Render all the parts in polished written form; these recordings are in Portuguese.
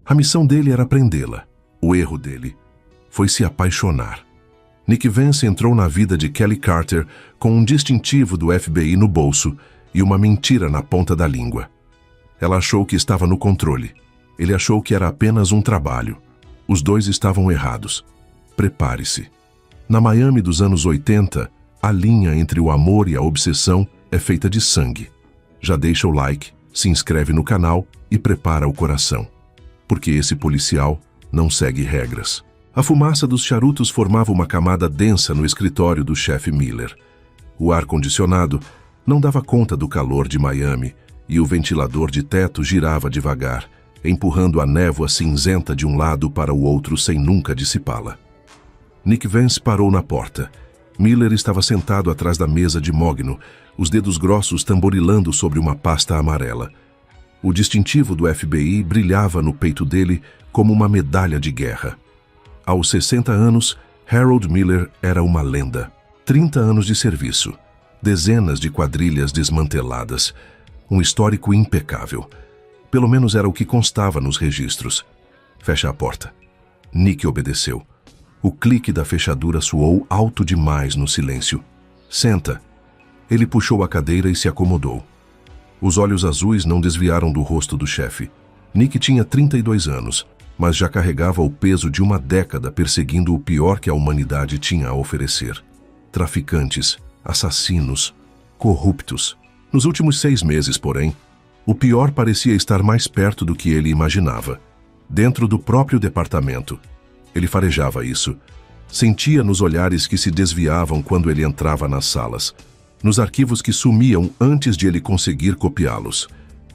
A missão dele era prendê-la. O erro dele foi se apaixonar. Nick Vance entrou na vida de Kelly Carter com um distintivo do FBI no bolso e uma mentira na ponta da língua. Ela achou que estava no controle. Ele achou que era apenas um trabalho. Os dois estavam errados. Prepare-se. Na Miami dos anos 80, a linha entre o amor e a obsessão é feita de sangue. Já deixa o like, se inscreve no canal e prepara o coração. Porque esse policial não segue regras. A fumaça dos charutos formava uma camada densa no escritório do chefe Miller. O ar-condicionado não dava conta do calor de Miami e o ventilador de teto girava devagar, empurrando a névoa cinzenta de um lado para o outro sem nunca dissipá-la. Nick Vance parou na porta. Miller estava sentado atrás da mesa de mogno, os dedos grossos tamborilando sobre uma pasta amarela. O distintivo do FBI brilhava no peito dele como uma medalha de guerra. Aos 60 anos, Harold Miller era uma lenda. 30 anos de serviço, dezenas de quadrilhas desmanteladas, um histórico impecável. Pelo menos era o que constava nos registros. Fecha a porta. Nick obedeceu. O clique da fechadura soou alto demais no silêncio. Senta. Ele puxou a cadeira e se acomodou. Os olhos azuis não desviaram do rosto do chefe. Nick tinha 32 anos. Mas já carregava o peso de uma década perseguindo o pior que a humanidade tinha a oferecer. Traficantes, assassinos, corruptos. Nos últimos 6 meses, porém, o pior parecia estar mais perto do que ele imaginava. Dentro do próprio departamento. Ele farejava isso. Sentia nos olhares que se desviavam quando ele entrava nas salas. Nos arquivos que sumiam antes de ele conseguir copiá-los.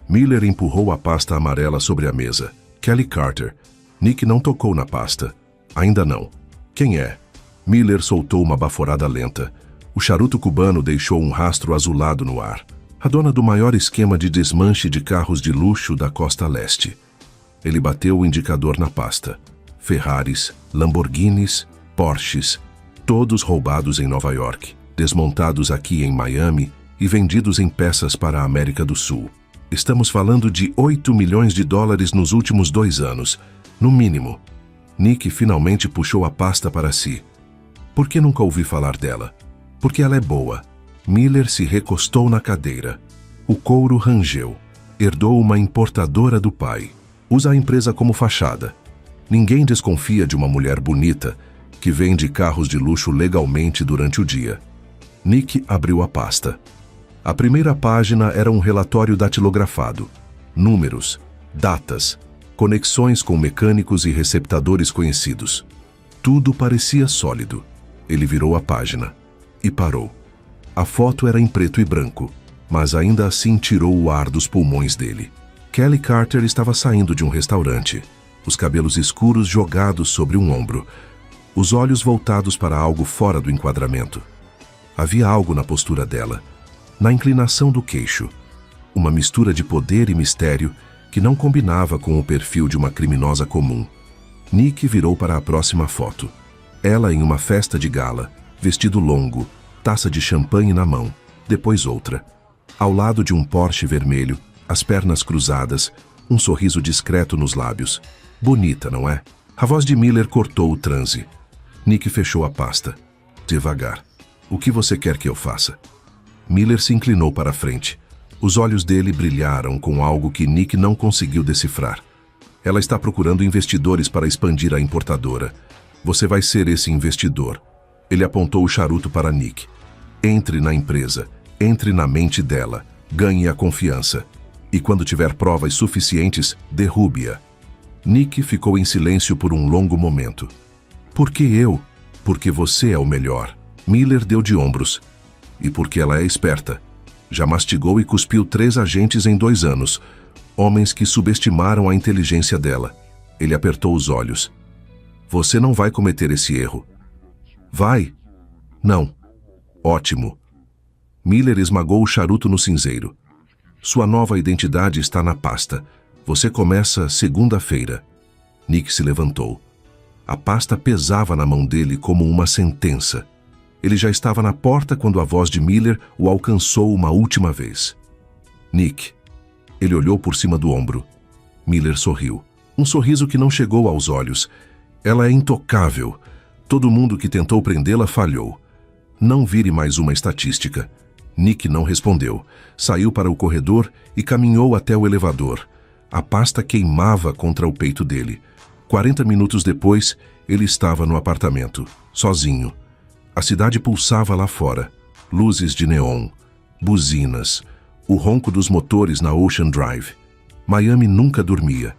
Miller empurrou a pasta amarela sobre a mesa. Kelly Carter. Nick não tocou na pasta. Ainda não. Quem é? Miller soltou uma baforada lenta. O charuto cubano deixou um rastro azulado no ar. A dona do maior esquema de desmanche de carros de luxo da costa leste. Ele bateu o indicador na pasta. Ferraris, Lamborghinis, Porsches, todos roubados em Nova York, desmontados aqui em Miami e vendidos em peças para a América do Sul. Estamos falando de 8 milhões de dólares nos últimos 2 anos. No mínimo. Nick finalmente puxou a pasta para si. Por que nunca ouvi falar dela? Porque ela é boa. Miller se recostou na cadeira. O couro rangeu. Herdou uma importadora do pai. Usa a empresa como fachada. Ninguém desconfia de uma mulher bonita que vende carros de luxo legalmente durante o dia. Nick abriu a pasta. A primeira página era um relatório datilografado. Números, datas, conexões com mecânicos e receptadores conhecidos. Tudo parecia sólido. Ele virou a página e parou. A foto era em preto e branco, mas ainda assim tirou o ar dos pulmões dele. Kelly Carter estava saindo de um restaurante, os cabelos escuros jogados sobre um ombro, os olhos voltados para algo fora do enquadramento. Havia algo na postura dela, na inclinação do queixo, uma mistura de poder e mistério que não combinava com o perfil de uma criminosa comum. Nick virou para a próxima foto. Ela em uma festa de gala, vestido longo, taça de champanhe na mão, depois outra. Ao lado de um Porsche vermelho, as pernas cruzadas, um sorriso discreto nos lábios. Bonita, não é? A voz de Miller cortou o transe. Nick fechou a pasta. Devagar. O que você quer que eu faça? Miller se inclinou para a frente. Os olhos dele brilharam com algo que Nick não conseguiu decifrar. Ela está procurando investidores para expandir a importadora. Você vai ser esse investidor. Ele apontou o charuto para Nick. Entre na empresa. Entre na mente dela. Ganhe a confiança. E quando tiver provas suficientes, derrube-a. Nick ficou em silêncio por um longo momento. Por que eu? Porque você é o melhor. Miller deu de ombros. E porque ela é esperta. Já mastigou e cuspiu 3 agentes em 2 anos. Homens que subestimaram a inteligência dela. Ele apertou os olhos. Você não vai cometer esse erro. Vai? Não. Ótimo. Miller esmagou o charuto no cinzeiro. Sua nova identidade está na pasta. Você começa segunda-feira. Nick se levantou. A pasta pesava na mão dele como uma sentença. Ele já estava na porta quando a voz de Miller o alcançou uma última vez. Nick. Ele olhou por cima do ombro. Miller sorriu. Um sorriso que não chegou aos olhos. Ela é intocável. Todo mundo que tentou prendê-la falhou. Não vire mais uma estatística. Nick não respondeu. Saiu para o corredor e caminhou até o elevador. A pasta queimava contra o peito dele. 40 minutos depois, ele estava no apartamento, sozinho. A cidade pulsava lá fora. Luzes de neon, buzinas, o ronco dos motores na Ocean Drive. Miami nunca dormia.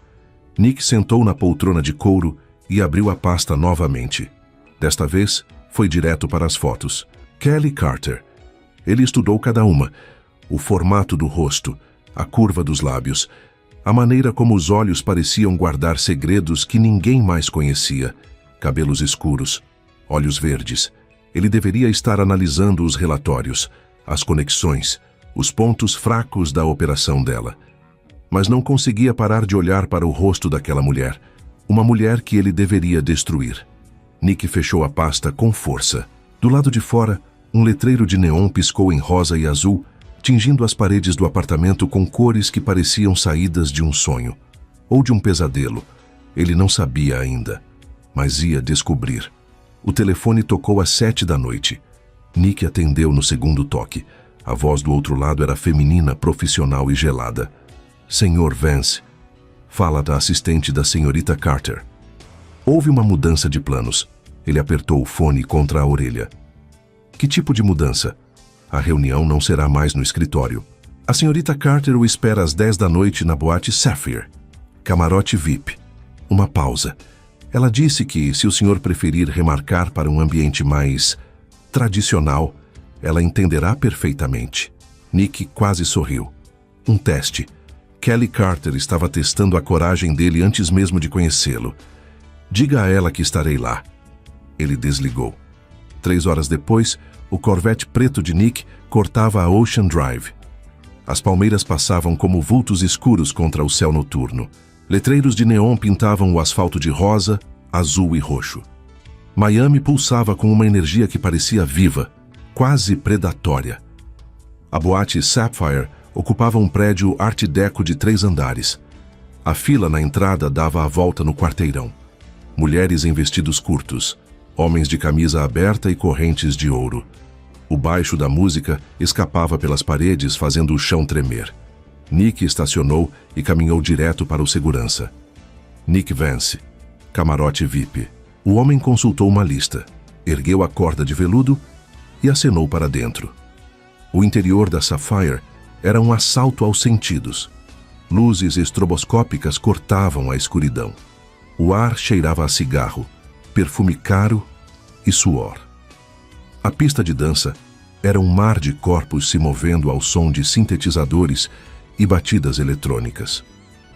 Nick sentou na poltrona de couro e abriu a pasta novamente. Desta vez, foi direto para as fotos. Kelly Carter. Ele estudou cada uma. O formato do rosto, a curva dos lábios, a maneira como os olhos pareciam guardar segredos que ninguém mais conhecia. Cabelos escuros, olhos verdes. Ele deveria estar analisando os relatórios, as conexões, os pontos fracos da operação dela. Mas não conseguia parar de olhar para o rosto daquela mulher. Uma mulher que ele deveria destruir. Nick fechou a pasta com força. Do lado de fora, um letreiro de neon piscou em rosa e azul, tingindo as paredes do apartamento com cores que pareciam saídas de um sonho. Ou de um pesadelo. Ele não sabia ainda, mas ia descobrir. O telefone tocou às 7 da noite. Nick atendeu no segundo toque. A voz do outro lado era feminina, profissional e gelada. Sr. Vance, fala da assistente da senhorita Carter. Houve uma mudança de planos. Ele apertou o fone contra a orelha. Que tipo de mudança? A reunião não será mais no escritório. A senhorita Carter o espera às 10 da noite na boate Sapphire. Camarote VIP. Uma pausa. Ela disse que, se o senhor preferir remarcar para um ambiente mais tradicional, ela entenderá perfeitamente. Nick quase sorriu. Um teste. Kelly Carter estava testando a coragem dele antes mesmo de conhecê-lo. Diga a ela que estarei lá. Ele desligou. 3 horas depois, o Corvette preto de Nick cortava a Ocean Drive. As palmeiras passavam como vultos escuros contra o céu noturno. Letreiros de neon pintavam o asfalto de rosa, azul e roxo. Miami pulsava com uma energia que parecia viva, quase predatória. A boate Sapphire ocupava um prédio art deco de 3 andares. A fila na entrada dava a volta no quarteirão. Mulheres em vestidos curtos, homens de camisa aberta e correntes de ouro. O baixo da música escapava pelas paredes, fazendo o chão tremer. Nick estacionou e caminhou direto para o segurança. Nick Vance, camarote VIP. O homem consultou uma lista, ergueu a corda de veludo e acenou para dentro. O interior da Sapphire era um assalto aos sentidos. Luzes estroboscópicas cortavam a escuridão. O ar cheirava a cigarro, perfume caro e suor. A pista de dança era um mar de corpos se movendo ao som de sintetizadores e batidas eletrônicas.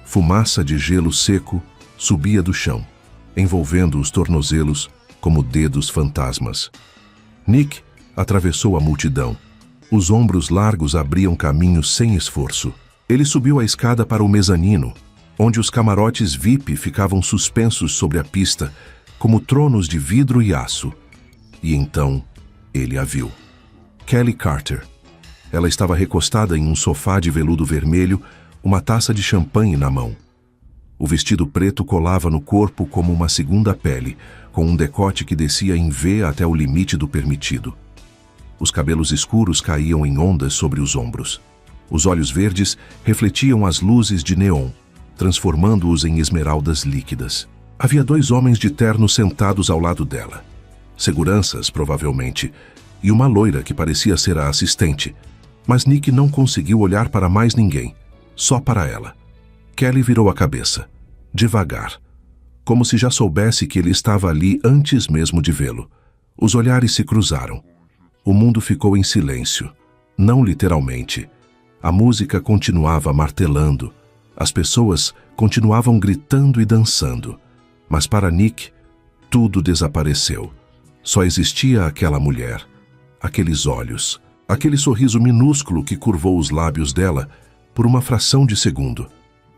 Fumaça de gelo seco subia do chão, envolvendo os tornozelos como dedos fantasmas. Nick atravessou a multidão. Os ombros largos abriam caminho sem esforço. Ele subiu a escada para o mezanino, onde os camarotes VIP ficavam suspensos sobre a pista, como tronos de vidro e aço. E então, ele a viu. Kelly Carter. Ela estava recostada em um sofá de veludo vermelho, uma taça de champanhe na mão. O vestido preto colava no corpo como uma segunda pele, com um decote que descia em V até o limite do permitido. Os cabelos escuros caíam em ondas sobre os ombros. Os olhos verdes refletiam as luzes de neon, transformando-os em esmeraldas líquidas. Havia 2 homens de terno sentados ao lado dela. Seguranças, provavelmente, e uma loira que parecia ser a assistente. Mas Nick não conseguiu olhar para mais ninguém, só para ela. Kelly virou a cabeça, devagar, como se já soubesse que ele estava ali antes mesmo de vê-lo. Os olhares se cruzaram. O mundo ficou em silêncio, não literalmente. A música continuava martelando. As pessoas continuavam gritando e dançando. Mas para Nick, tudo desapareceu. Só existia aquela mulher, aqueles olhos, aquele sorriso minúsculo que curvou os lábios dela por uma fração de segundo.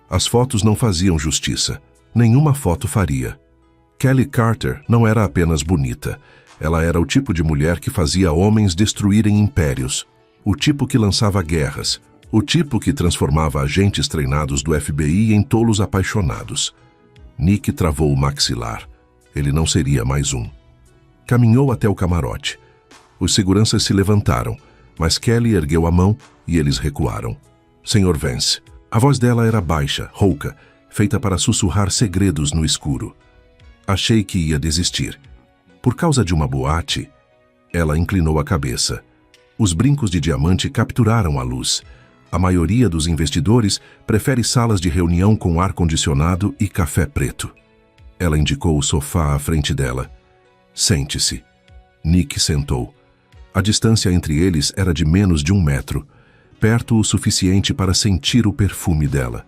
As fotos não faziam justiça. Nenhuma foto faria. Kelly Carter não era apenas bonita. Ela era o tipo de mulher que fazia homens destruírem impérios. O tipo que lançava guerras. O tipo que transformava agentes treinados do FBI em tolos apaixonados. Nick travou o maxilar. Ele não seria mais um. Caminhou até o camarote. Os seguranças se levantaram, mas Kelly ergueu a mão e eles recuaram. Sr. Vance. A voz dela era baixa, rouca, feita para sussurrar segredos no escuro. Achei que ia desistir. Por causa de uma boate, ela inclinou a cabeça. Os brincos de diamante capturaram a luz. A maioria dos investidores prefere salas de reunião com ar-condicionado e café preto. Ela indicou o sofá à frente dela. Sente-se. Nick sentou. A distância entre eles era de menos de 1 metro, perto o suficiente para sentir o perfume dela.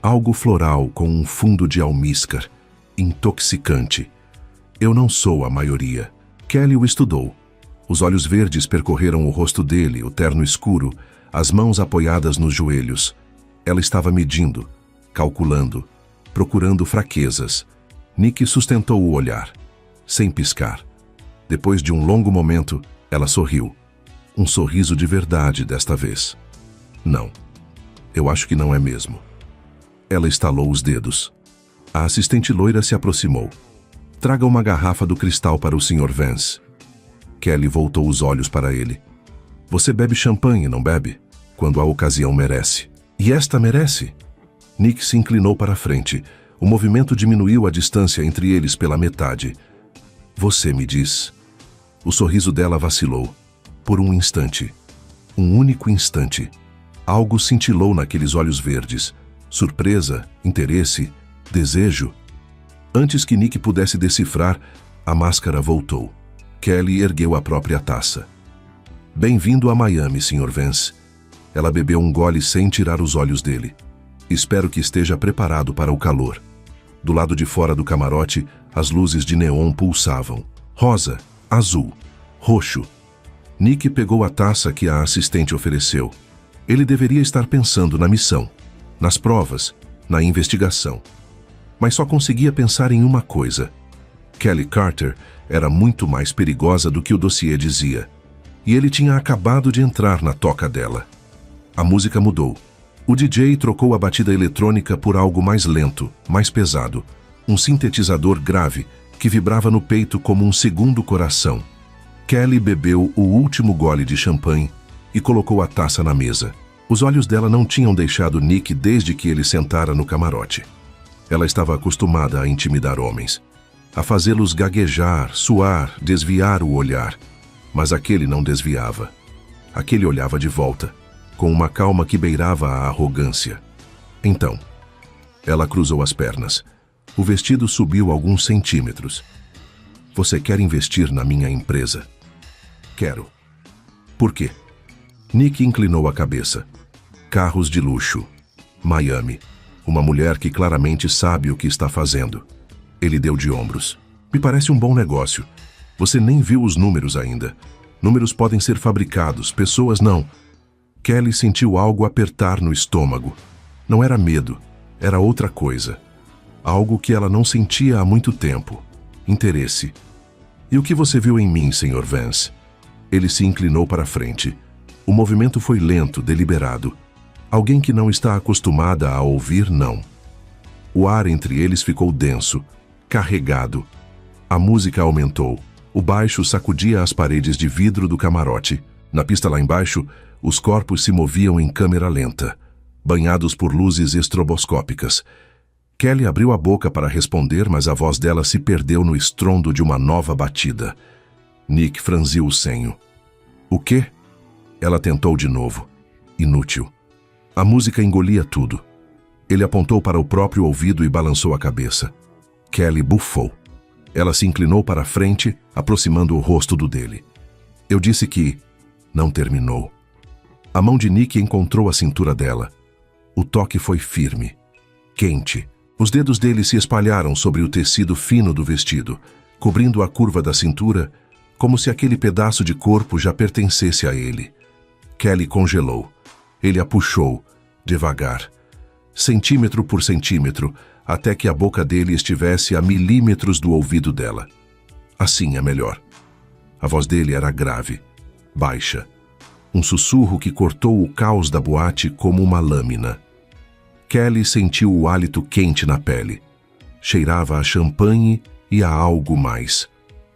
Algo floral com um fundo de almíscar, intoxicante. Eu não sou a maioria. Kelly o estudou. Os olhos verdes percorreram o rosto dele, o terno escuro, as mãos apoiadas nos joelhos. Ela estava medindo, calculando, procurando fraquezas. Nick sustentou o olhar, sem piscar. Depois de um longo momento, ela sorriu. Um sorriso de verdade desta vez. Não. Eu acho que não é mesmo. Ela estalou os dedos. A assistente loira se aproximou. Traga uma garrafa do cristal para o Sr. Vance. Kelly voltou os olhos para ele. Você bebe champanhe, não bebe? Quando a ocasião merece. E esta merece? Nick se inclinou para a frente. O movimento diminuiu a distância entre eles pela metade. Você me diz. O sorriso dela vacilou. Por um instante. Um único instante. Algo cintilou naqueles olhos verdes. Surpresa, interesse, desejo. Antes que Nick pudesse decifrar, a máscara voltou. Kelly ergueu a própria taça. Bem-vindo a Miami, Sr. Vance. Ela bebeu um gole sem tirar os olhos dele. Espero que esteja preparado para o calor. Do lado de fora do camarote, as luzes de neon pulsavam. Rosa, azul, roxo. Nick pegou a taça que a assistente ofereceu. Ele deveria estar pensando na missão, nas provas, na investigação. Mas só conseguia pensar em uma coisa. Kelly Carter era muito mais perigosa do que o dossiê dizia. E ele tinha acabado de entrar na toca dela. A música mudou. O DJ trocou a batida eletrônica por algo mais lento, mais pesado. Um sintetizador grave que vibrava no peito como um segundo coração. Kelly bebeu o último gole de champanhe e colocou a taça na mesa. Os olhos dela não tinham deixado Nick desde que ele sentara no camarote. Ela estava acostumada a intimidar homens, a fazê-los gaguejar, suar, desviar o olhar. Mas aquele não desviava. Aquele olhava de volta, com uma calma que beirava a arrogância. Então, ela cruzou as pernas. O vestido subiu alguns centímetros. Você quer investir na minha empresa? Quero. Por quê? Nick inclinou a cabeça. Carros de luxo. Miami. Uma mulher que claramente sabe o que está fazendo. Ele deu de ombros. Me parece um bom negócio. Você nem viu os números ainda. Números podem ser fabricados, pessoas não. Kelly sentiu algo apertar no estômago. Não era medo, era outra coisa. Algo que ela não sentia há muito tempo. Interesse. E o que você viu em mim, Sr. Vance? Ele se inclinou para a frente. O movimento foi lento, deliberado. Alguém que não está acostumada a ouvir não. O ar entre eles ficou denso, carregado. A música aumentou. O baixo sacudia as paredes de vidro do camarote. Na pista lá embaixo, os corpos se moviam em câmera lenta, banhados por luzes estroboscópicas. Kelly abriu a boca para responder, mas a voz dela se perdeu no estrondo de uma nova batida. Nick franziu o senho. O quê? Ela tentou de novo. Inútil. A música engolia tudo. Ele apontou para o próprio ouvido e balançou a cabeça. Kelly bufou. Ela se inclinou para a frente, aproximando o rosto do dele. Eu disse que... Não terminou. A mão de Nick encontrou a cintura dela. O toque foi firme, quente. Os dedos dele se espalharam sobre o tecido fino do vestido, cobrindo a curva da cintura, como se aquele pedaço de corpo já pertencesse a ele. Kelly congelou. Ele a puxou, devagar, centímetro por centímetro, até que a boca dele estivesse a milímetros do ouvido dela. Assim é melhor. A voz dele era grave, baixa. Um sussurro que cortou o caos da boate como uma lâmina. Kelly sentiu o hálito quente na pele. Cheirava a champanhe e a algo mais.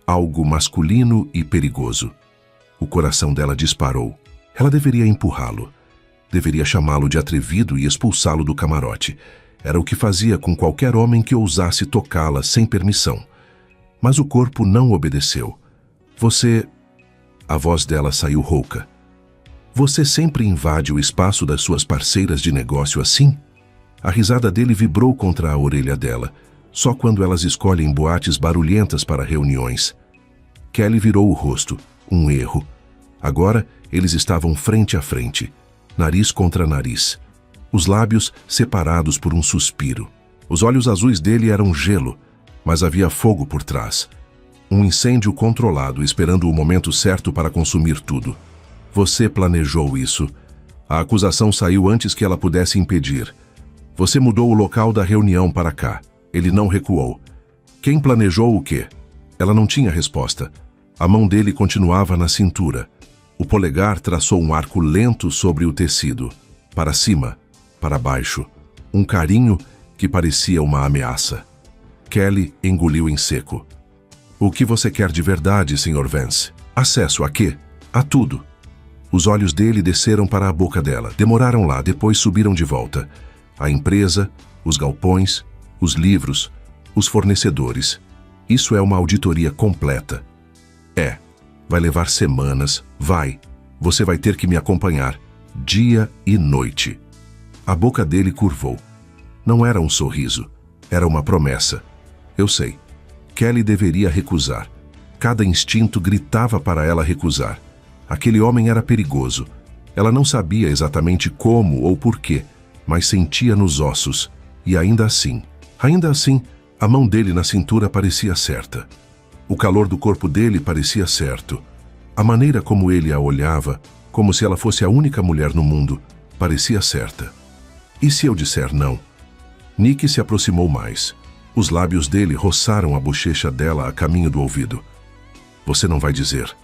Algo masculino e perigoso. O coração dela disparou. Ela deveria empurrá-lo. Deveria chamá-lo de atrevido e expulsá-lo do camarote. Era o que fazia com qualquer homem que ousasse tocá-la sem permissão. Mas o corpo não obedeceu. Você... A voz dela saiu rouca. Você sempre invade o espaço das suas parceiras de negócio assim? A risada dele vibrou contra a orelha dela, só quando elas escolhem boates barulhentas para reuniões. Kelly virou o rosto. Um erro. Agora, eles estavam frente a frente, nariz contra nariz. Os lábios separados por um suspiro. Os olhos azuis dele eram gelo, mas havia fogo por trás. Um incêndio controlado, esperando o momento certo para consumir tudo. Você planejou isso. A acusação saiu antes que ela pudesse impedir. Você mudou o local da reunião para cá. Ele não recuou. Quem planejou o quê? Ela não tinha resposta. A mão dele continuava na cintura. O polegar traçou um arco lento sobre o tecido. Para cima, para baixo. Um carinho que parecia uma ameaça. Kelly engoliu em seco. O que você quer de verdade, Sr. Vance? Acesso a quê? A tudo. Os olhos dele desceram para a boca dela. Demoraram lá, depois subiram de volta. A empresa, os galpões, os livros, os fornecedores. Isso é uma auditoria completa. É. Vai levar semanas. Vai. Você vai ter que me acompanhar. Dia e noite. A boca dele curvou. Não era um sorriso. Era uma promessa. Eu sei. Kelly deveria recusar. Cada instinto gritava para ela recusar. Aquele homem era perigoso. Ela não sabia exatamente como ou porquê, mas sentia nos ossos. E ainda assim, a mão dele na cintura parecia certa. O calor do corpo dele parecia certo. A maneira como ele a olhava, como se ela fosse a única mulher no mundo, parecia certa. E se eu disser não? Nick se aproximou mais. Os lábios dele roçaram a bochecha dela a caminho do ouvido. Você não vai dizer.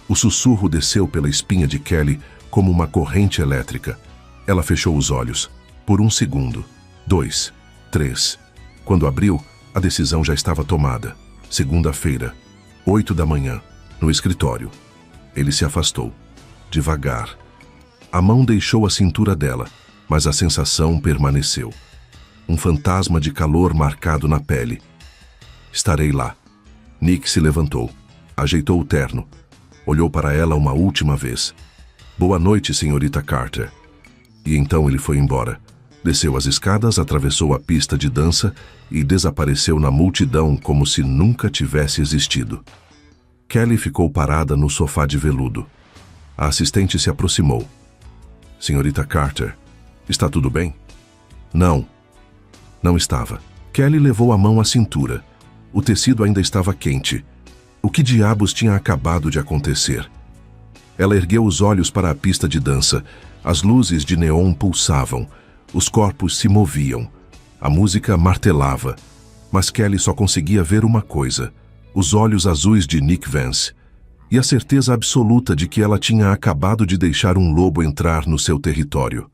O sussurro desceu pela espinha de Kelly como uma corrente elétrica. Ela fechou os olhos. Por 1 segundo. 2. 3. Quando abriu, a decisão já estava tomada. Segunda-feira, 8 da manhã, no escritório. Ele se afastou. Devagar. A mão deixou a cintura dela, mas a sensação permaneceu. Um fantasma de calor marcado na pele. Estarei lá. Nick se levantou. Ajeitou o terno. Olhou para ela uma última vez. Boa noite, senhorita Carter. E então ele foi embora. Desceu as escadas, atravessou a pista de dança e desapareceu na multidão como se nunca tivesse existido. Kelly ficou parada no sofá de veludo. A assistente se aproximou. Senhorita Carter, está tudo bem? Não. Não estava. Kelly levou a mão à cintura. O tecido ainda estava quente. O que diabos tinha acabado de acontecer? Ela ergueu os olhos para a pista de dança. As luzes de neon pulsavam. Os corpos se moviam. A música martelava. Mas Kelly só conseguia ver uma coisa: os olhos azuis de Nick Vance. E a certeza absoluta de que ela tinha acabado de deixar um lobo entrar no seu território.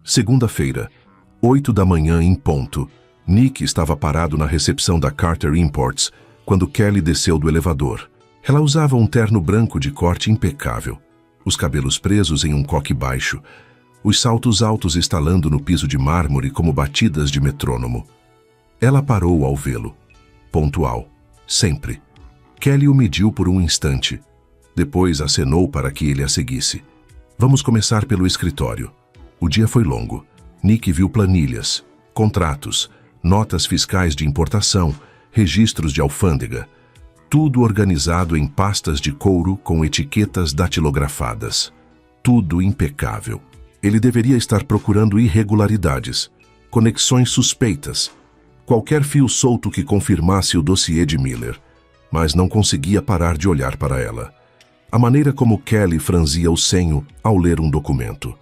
Segunda-feira, 8 da manhã em ponto. Nick estava parado na recepção da Carter Imports quando Kelly desceu do elevador. Ela usava um terno branco de corte impecável, os cabelos presos em um coque baixo, os saltos altos estalando no piso de mármore como batidas de metrônomo. Ela parou ao vê-lo. Pontual. Sempre. Kelly o mediu por um instante. Depois acenou para que ele a seguisse. Vamos começar pelo escritório. O dia foi longo. Nick viu planilhas, contratos, notas fiscais de importação, registros de alfândega. Tudo organizado em pastas de couro com etiquetas datilografadas. Tudo impecável. Ele deveria estar procurando irregularidades, conexões suspeitas, qualquer fio solto que confirmasse o dossiê de Miller, mas não conseguia parar de olhar para ela. A maneira como Kelly franzia o senho ao ler um documento.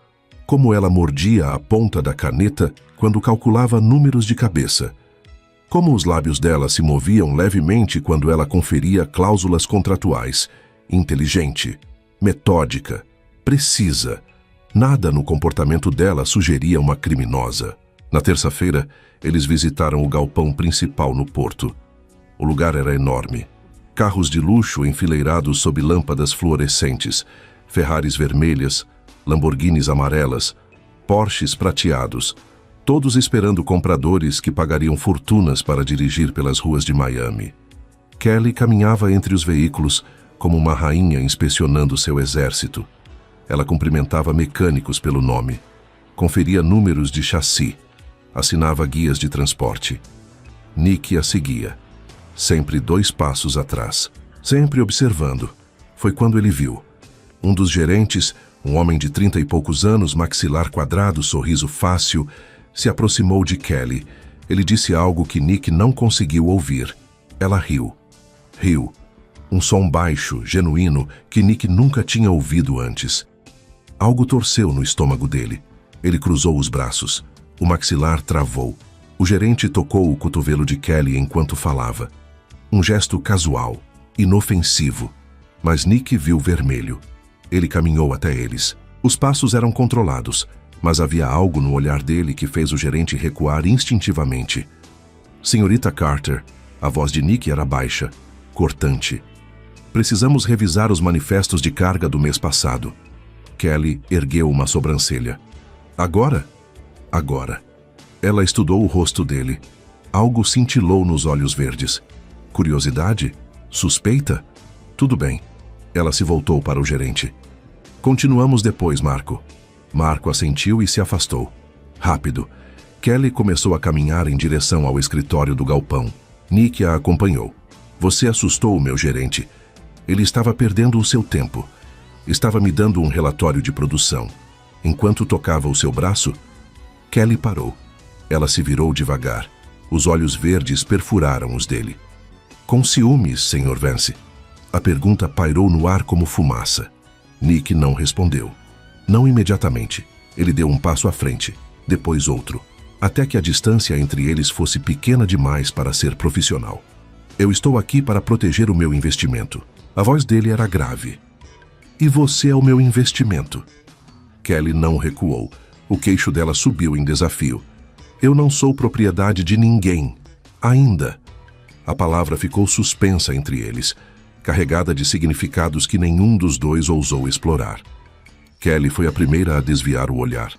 Como ela mordia a ponta da caneta quando calculava números de cabeça. Como os lábios dela se moviam levemente quando ela conferia cláusulas contratuais. Inteligente, metódica, precisa. Nada no comportamento dela sugeria uma criminosa. Na terça-feira, eles visitaram o galpão principal no porto. O lugar era enorme. Carros de luxo enfileirados sob lâmpadas fluorescentes, Ferraris vermelhas, Lamborghinis amarelas, Porsches prateados, todos esperando compradores que pagariam fortunas para dirigir pelas ruas de Miami. Kelly caminhava entre os veículos como uma rainha inspecionando seu exército. Ela cumprimentava mecânicos pelo nome, conferia números de chassi, assinava guias de transporte. Nick a seguia, sempre 2 passos atrás, sempre observando. Foi quando ele viu. Um dos gerentes, um homem de 30 e poucos anos, maxilar quadrado, sorriso fácil, se aproximou de Kelly. Ele disse algo que Nick não conseguiu ouvir. Ela riu. Riu. Um som baixo, genuíno, que Nick nunca tinha ouvido antes. Algo torceu no estômago dele. Ele cruzou os braços. O maxilar travou. O gerente tocou o cotovelo de Kelly enquanto falava. Um gesto casual, inofensivo. Mas Nick viu vermelho. Ele caminhou até eles. Os passos eram controlados, mas havia algo no olhar dele que fez o gerente recuar instintivamente. Senhorita Carter, a voz de Nick era baixa, cortante. Precisamos revisar os manifestos de carga do mês passado. Kelly ergueu uma sobrancelha. Agora? Agora. Ela estudou o rosto dele. Algo cintilou nos olhos verdes. Curiosidade? Suspeita? Tudo bem. Ela se voltou para o gerente. Continuamos depois, Marco. Marco assentiu e se afastou. Rápido. Kelly começou a caminhar em direção ao escritório do galpão. Nick a acompanhou. Você assustou o meu gerente. Ele estava perdendo o seu tempo. Estava me dando um relatório de produção. Enquanto tocava o seu braço, Kelly parou. Ela se virou devagar. Os olhos verdes perfuraram os dele. Com ciúmes, Sr. Vance? A pergunta pairou no ar como fumaça. Nick não respondeu. Não imediatamente. Ele deu um passo à frente, depois outro, até que a distância entre eles fosse pequena demais para ser profissional. Eu estou aqui para proteger o meu investimento. A voz dele era grave. E você é o meu investimento. Kelly não recuou. O queixo dela subiu em desafio. Eu não sou propriedade de ninguém. Ainda. A palavra ficou suspensa entre eles, carregada de significados que nenhum dos dois ousou explorar. Kelly foi a primeira a desviar o olhar.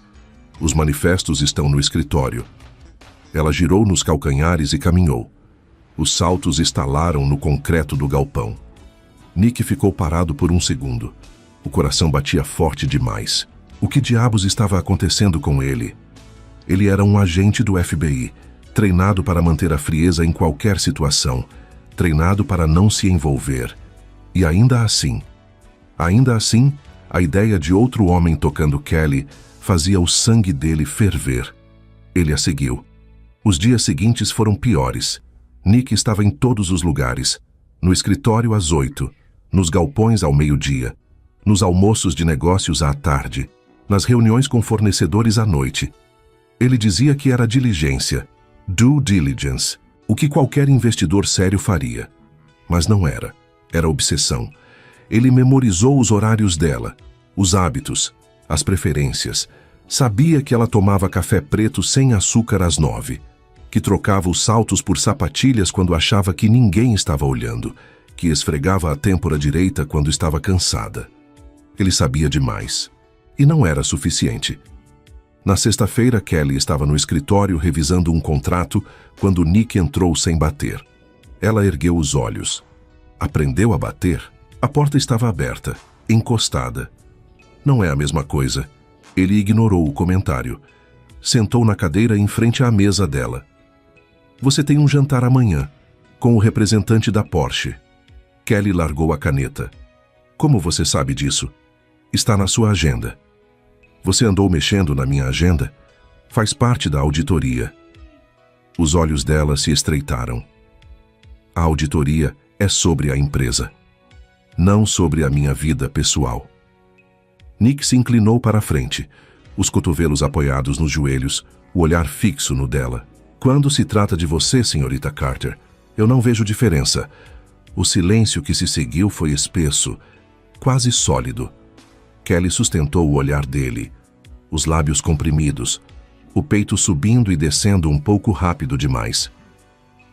Os manifestos estão no escritório. Ela girou nos calcanhares e caminhou. Os saltos estalaram no concreto do galpão. Nick ficou parado por um segundo. O coração batia forte demais. O que diabos estava acontecendo com ele? Ele era um agente do FBI, treinado para manter a frieza em qualquer situação, treinado para não se envolver. E ainda assim, a ideia de outro homem tocando Kelly fazia o sangue dele ferver. Ele a seguiu. Os dias seguintes foram piores. Nick estava em todos os lugares. No escritório às 8, nos galpões ao meio-dia, nos almoços de negócios à tarde, nas reuniões com fornecedores à noite. Ele dizia que era diligência, due diligence, o que qualquer investidor sério faria. Mas não era. Era obsessão. Ele memorizou os horários dela, os hábitos, as preferências. Sabia que ela tomava café preto sem açúcar às 9, que trocava os saltos por sapatilhas quando achava que ninguém estava olhando, que esfregava a têmpora direita quando estava cansada. Ele sabia demais. E não era suficiente. Na sexta-feira, Kelly estava no escritório revisando um contrato quando Nick entrou sem bater. Ela ergueu os olhos. Aprendeu a bater? A porta estava aberta, encostada. Não é a mesma coisa. Ele ignorou o comentário. Sentou na cadeira em frente à mesa dela. Você tem um jantar amanhã, com o representante da Porsche. Kelly largou a caneta. Como você sabe disso? Está na sua agenda. Você andou mexendo na minha agenda? Faz parte da auditoria. Os olhos dela se estreitaram. A auditoria é sobre a empresa, não sobre a minha vida pessoal. Nick se inclinou para a frente, os cotovelos apoiados nos joelhos, o olhar fixo no dela. Quando se trata de você, senhorita Carter, eu não vejo diferença. O silêncio que se seguiu foi espesso, quase sólido. Kelly sustentou o olhar dele, os lábios comprimidos, o peito subindo e descendo um pouco rápido demais.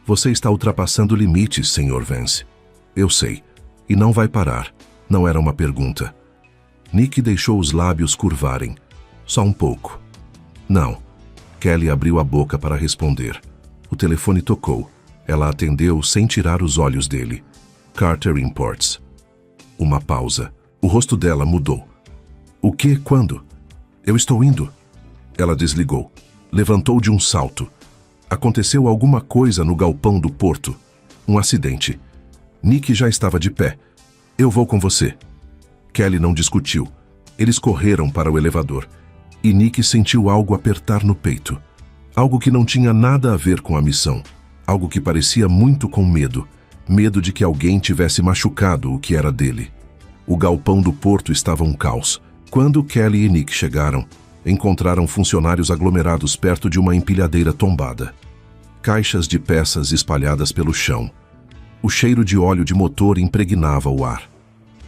Você está ultrapassando limites, Sr. Vance. Eu sei. E não vai parar. Não era uma pergunta. Nick deixou os lábios curvarem. Só um pouco. Não. Kelly abriu a boca para responder. O telefone tocou. Ela atendeu sem tirar os olhos dele. Carter Imports. Uma pausa. O rosto dela mudou. O que? Quando? Eu estou indo. Ela desligou. Levantou de um salto. Aconteceu alguma coisa no galpão do porto. Um acidente. Nick já estava de pé. Eu vou com você. Kelly não discutiu. Eles correram para o elevador. E Nick sentiu algo apertar no peito. Algo que não tinha nada a ver com a missão. Algo que parecia muito com medo. Medo de que alguém tivesse machucado o que era dele. O galpão do porto estava um caos. Quando Kelly e Nick chegaram, encontraram funcionários aglomerados perto de uma empilhadeira tombada. Caixas de peças espalhadas pelo chão. O cheiro de óleo de motor impregnava o ar.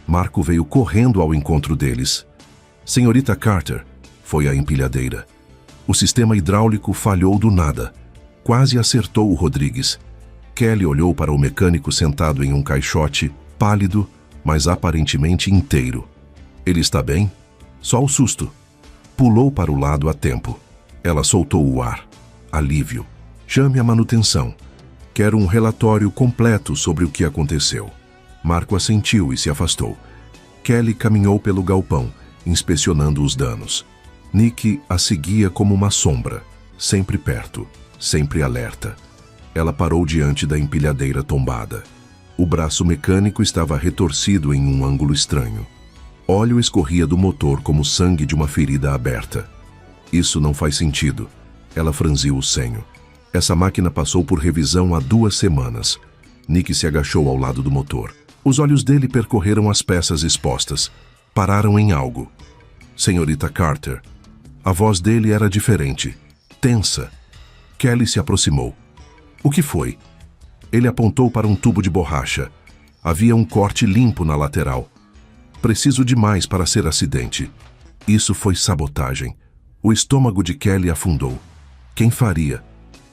Marco veio correndo ao encontro deles. Senhorita Carter, foi a empilhadeira. O sistema hidráulico falhou do nada. Quase acertou o Rodrigues. Kelly olhou para o mecânico sentado em um caixote, pálido, mas aparentemente inteiro. Ele está bem? Só o susto. Pulou para o lado a tempo. Ela soltou o ar. Alívio. Chame a manutenção. Quero um relatório completo sobre o que aconteceu. Marco assentiu e se afastou. Kelly caminhou pelo galpão, inspecionando os danos. Nick a seguia como uma sombra, sempre perto, sempre alerta. Ela parou diante da empilhadeira tombada. O braço mecânico estava retorcido em um ângulo estranho. Óleo escorria do motor como sangue de uma ferida aberta. Isso não faz sentido. Ela franziu o senho. Essa máquina passou por revisão há 2 semanas. Nick se agachou ao lado do motor. Os olhos dele percorreram as peças expostas. Pararam em algo. Senhorita Carter. A voz dele era diferente. Tensa. Kelly se aproximou. O que foi? Ele apontou para um tubo de borracha. Havia um corte limpo na lateral. Preciso demais para ser acidente. Isso foi sabotagem. O estômago de Kelly afundou. Quem faria?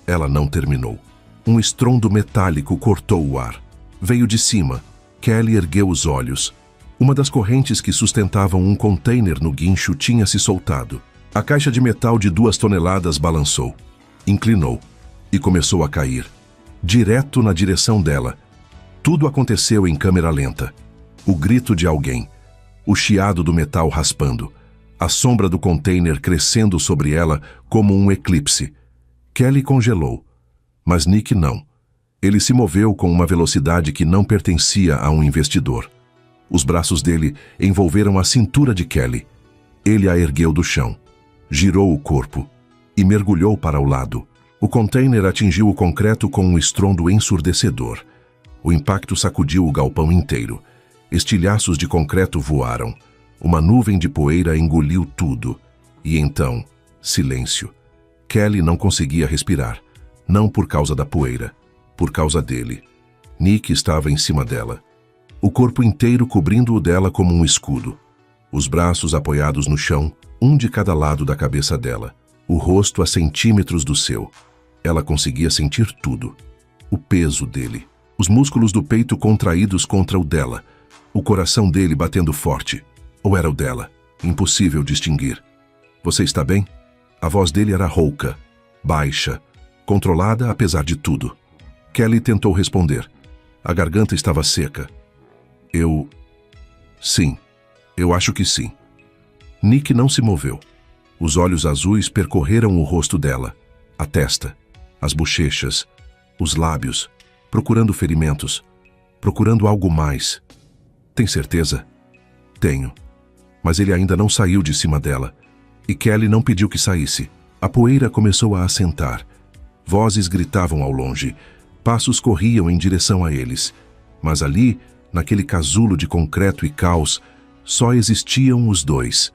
Ela não terminou. Um estrondo metálico cortou o ar. Veio de cima. Kelly ergueu os olhos. Uma das correntes que sustentavam um container no guincho tinha se soltado. A caixa de metal de 2 toneladas balançou. Inclinou. E começou a cair. Direto na direção dela. Tudo aconteceu em câmera lenta. O grito de alguém. O chiado do metal raspando. A sombra do container crescendo sobre ela como um eclipse. Kelly congelou. Mas Nick não. Ele se moveu com uma velocidade que não pertencia a um investidor. Os braços dele envolveram a cintura de Kelly. Ele a ergueu do chão. Girou o corpo. E mergulhou para o lado. O container atingiu o concreto com um estrondo ensurdecedor. O impacto sacudiu o galpão inteiro. Estilhaços de concreto voaram. Uma nuvem de poeira engoliu tudo. E então, silêncio. Kelly não conseguia respirar. Não por causa da poeira. Por causa dele. Nick estava em cima dela. O corpo inteiro cobrindo o dela como um escudo. Os braços apoiados no chão, um de cada lado da cabeça dela. O rosto a centímetros do seu. Ela conseguia sentir tudo. O peso dele. Os músculos do peito contraídos contra o dela. O coração dele batendo forte. Ou era o dela? Impossível distinguir. Você está bem? A voz dele era rouca, baixa, controlada apesar de tudo. Kelly tentou responder. A garganta estava seca. Sim, eu acho que sim. Nick não se moveu. Os olhos azuis percorreram o rosto dela, a testa, as bochechas, os lábios, procurando ferimentos, procurando algo mais. Tem certeza? Tenho. Mas ele ainda não saiu de cima dela. E Kelly não pediu que saísse. A poeira começou a assentar. Vozes gritavam ao longe. Passos corriam em direção a eles. Mas ali, naquele casulo de concreto e caos, só existiam os dois.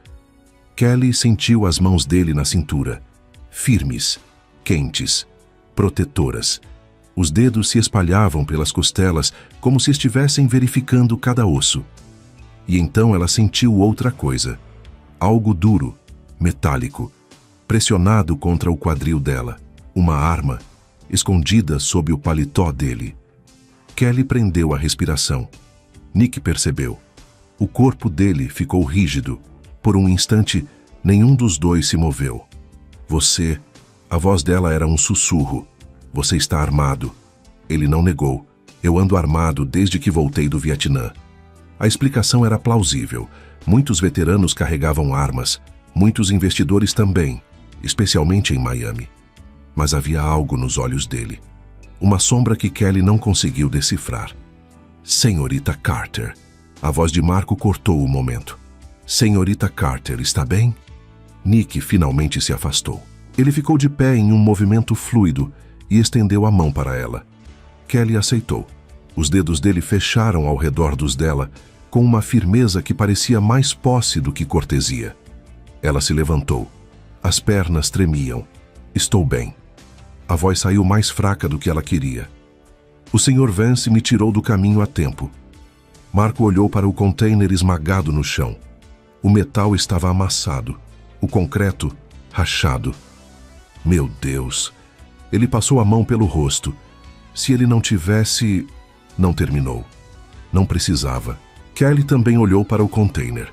Kelly sentiu as mãos dele na cintura. Firmes, quentes, protetoras. Os dedos se espalhavam pelas costelas como se estivessem verificando cada osso. E então ela sentiu outra coisa. Algo duro, metálico. pressionado contra o quadril dela, uma arma, escondida sob o paletó dele. Kelly prendeu a respiração. Nick percebeu. O corpo dele ficou rígido. Por um instante, nenhum dos dois se moveu. Você... A voz dela era um sussurro. Você está armado. Ele não negou. Eu ando armado desde que voltei do Vietnã. A explicação era plausível. Muitos veteranos carregavam armas. Muitos investidores também, especialmente em Miami. Mas havia algo nos olhos dele. Uma sombra que Kelly não conseguiu decifrar. Senhorita Carter. A voz de Marco cortou o momento. Senhorita Carter, está bem? Nick finalmente se afastou. Ele ficou de pé em um movimento fluido e estendeu a mão para ela. Kelly aceitou. Os dedos dele fecharam ao redor dos dela com uma firmeza que parecia mais posse do que cortesia. Ela se levantou. As pernas tremiam. Estou bem. A voz saiu mais fraca do que ela queria. O Sr. Vance me tirou do caminho a tempo. Marco olhou para o container esmagado no chão. O metal estava amassado. O concreto, rachado. Meu Deus! Ele passou a mão pelo rosto. Se ele não tivesse... Não terminou. Não precisava. Kelly também olhou para o container.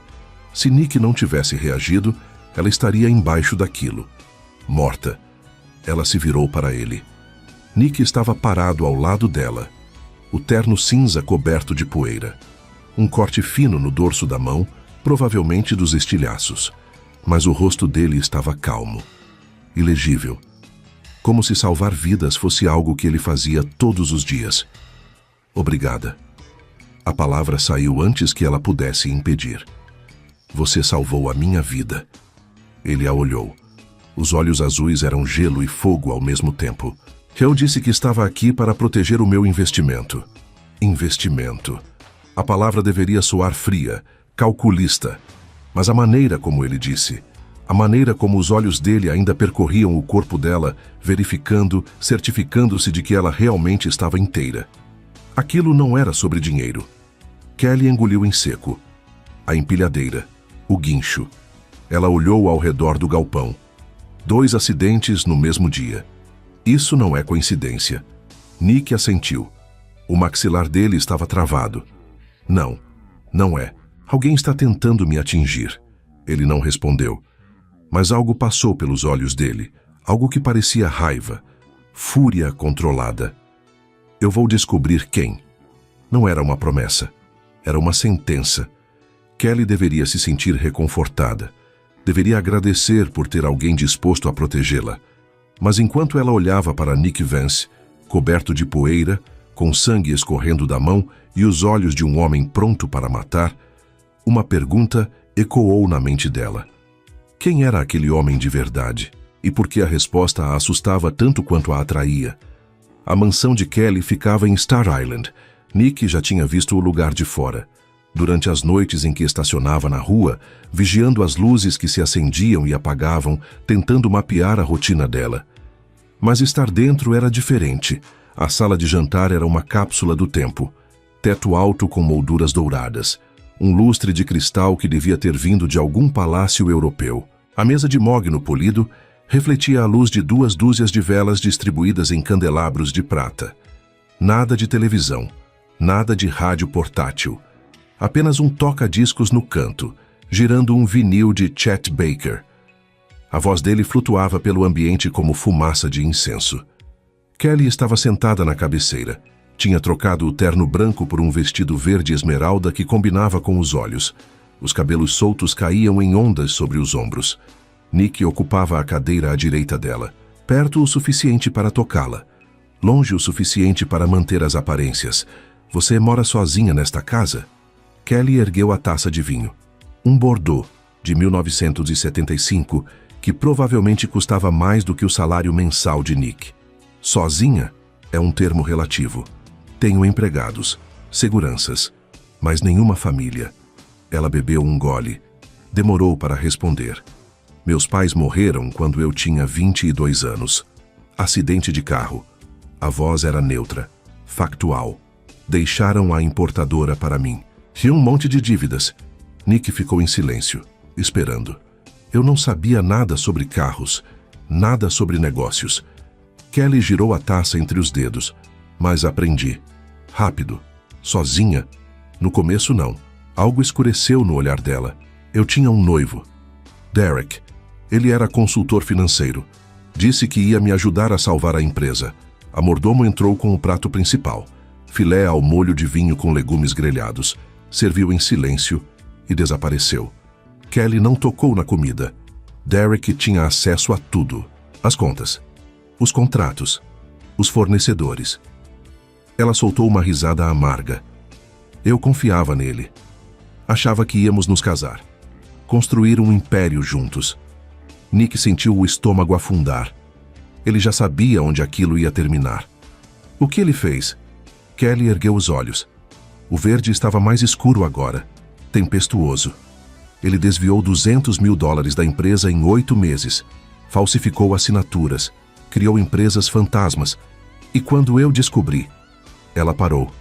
Se Nick não tivesse reagido, ela estaria embaixo daquilo. Morta. Ela se virou para ele. Nick estava parado ao lado dela. O terno cinza coberto de poeira. Um corte fino no dorso da mão, provavelmente dos estilhaços. Mas o rosto dele estava calmo. Ilegível. Como se salvar vidas fosse algo que ele fazia todos os dias. Obrigada. A palavra saiu antes que ela pudesse impedir. Você salvou a minha vida. Ele a olhou. Os olhos azuis eram gelo e fogo ao mesmo tempo. Eu disse que estava aqui para proteger o meu investimento. Investimento. A palavra deveria soar fria, calculista. Mas a maneira como ele disse, a maneira como os olhos dele ainda percorriam o corpo dela, verificando, certificando-se de que ela realmente estava inteira. Aquilo não era sobre dinheiro. Kelly engoliu em seco. A empilhadeira. O guincho. Ela olhou ao redor do galpão. 2 acidentes no mesmo dia. Isso não é coincidência. Nick assentiu. O maxilar dele estava travado. Não, não é. Alguém está tentando me atingir. Ele não respondeu. Mas algo passou pelos olhos dele. Algo que parecia raiva. Fúria controlada. Eu vou descobrir quem. Não era uma promessa. Era uma sentença. Kelly deveria se sentir reconfortada. Deveria agradecer por ter alguém disposto a protegê-la. Mas enquanto ela olhava para Nick Vance, coberto de poeira, com sangue escorrendo da mão e os olhos de um homem pronto para matar, uma pergunta ecoou na mente dela. Quem era aquele homem de verdade? E por que a resposta a assustava tanto quanto a atraía? A mansão de Kelly ficava em Star Island. Nick já tinha visto o lugar de fora. Durante as noites em que estacionava na rua, vigiando as luzes que se acendiam e apagavam, tentando mapear a rotina dela. Mas estar dentro era diferente. A sala de jantar era uma cápsula do tempo. Teto alto com molduras douradas. Um lustre de cristal que devia ter vindo de algum palácio europeu. A mesa de mogno polido refletia a luz de 2 dúzias de velas distribuídas em candelabros de prata. Nada de televisão. Nada de rádio portátil. Apenas um toca-discos no canto, girando um vinil de Chet Baker. A voz dele flutuava pelo ambiente como fumaça de incenso. Kelly estava sentada na cabeceira. Tinha trocado o terno branco por um vestido verde esmeralda que combinava com os olhos. Os cabelos soltos caíam em ondas sobre os ombros. Nick ocupava a cadeira à direita dela, perto o suficiente para tocá-la, longe o suficiente para manter as aparências. Você mora sozinha nesta casa? Kelly ergueu a taça de vinho. Um Bordeaux, de 1975, que provavelmente custava mais do que o salário mensal de Nick. Sozinha é um termo relativo. Tenho empregados, seguranças, mas nenhuma família. Ela bebeu um gole. Demorou para responder. Meus pais morreram quando eu tinha 22 anos. Acidente de carro. A voz era neutra, factual. Deixaram a importadora para mim. E um monte de dívidas. Nick ficou em silêncio, esperando. Eu não sabia nada sobre carros, nada sobre negócios. Kelly girou a taça entre os dedos, mas aprendi. Rápido. Sozinha. No começo, não. Algo escureceu no olhar dela. Eu tinha um noivo. Derek. Ele era consultor financeiro. Disse que ia me ajudar a salvar a empresa. A mordomo entrou com o prato principal. Filé ao molho de vinho com legumes grelhados. Serviu em silêncio e desapareceu. Kelly não tocou na comida. Derek tinha acesso a tudo. As contas. Os contratos. Os fornecedores. Ela soltou uma risada amarga. Eu confiava nele. Achava que íamos nos casar. Construir um império juntos. Nick sentiu o estômago afundar. Ele já sabia onde aquilo ia terminar. O que ele fez? Kelly ergueu os olhos. O verde estava mais escuro agora, tempestuoso. Ele desviou $200 mil da empresa em 8 meses. Falsificou assinaturas. Criou empresas fantasmas. E quando eu descobri... Ela parou.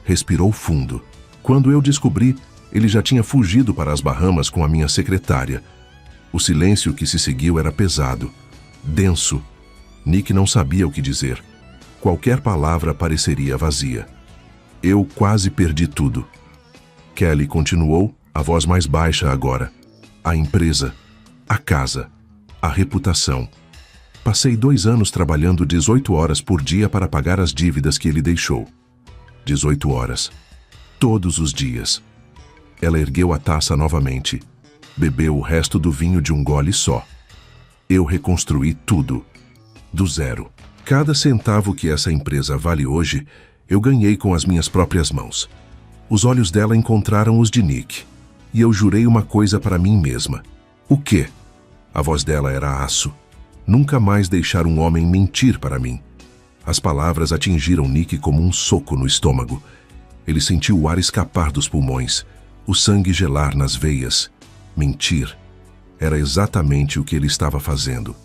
Respirou fundo. Quando eu descobri, ele já tinha fugido para as Bahamas com a minha secretária. O silêncio que se seguiu era pesado, denso. Nick não sabia o que dizer. Qualquer palavra pareceria vazia. Eu quase perdi tudo. Kelly continuou, a voz mais baixa agora. A empresa, a casa, a reputação. Passei 2 anos trabalhando 18 horas por dia para pagar as dívidas que ele deixou. 18 horas. Todos os dias. Ela ergueu a taça novamente. Bebeu o resto do vinho de um gole só. Eu reconstruí tudo. Do zero. Cada centavo que essa empresa vale hoje, eu ganhei com as minhas próprias mãos. Os olhos dela encontraram os de Nick. E eu jurei uma coisa para mim mesma. O quê? A voz dela era aço. Nunca mais deixar um homem mentir para mim. As palavras atingiram Nick como um soco no estômago. Ele sentiu o ar escapar dos pulmões, o sangue gelar nas veias. Mentir. Era exatamente o que ele estava fazendo.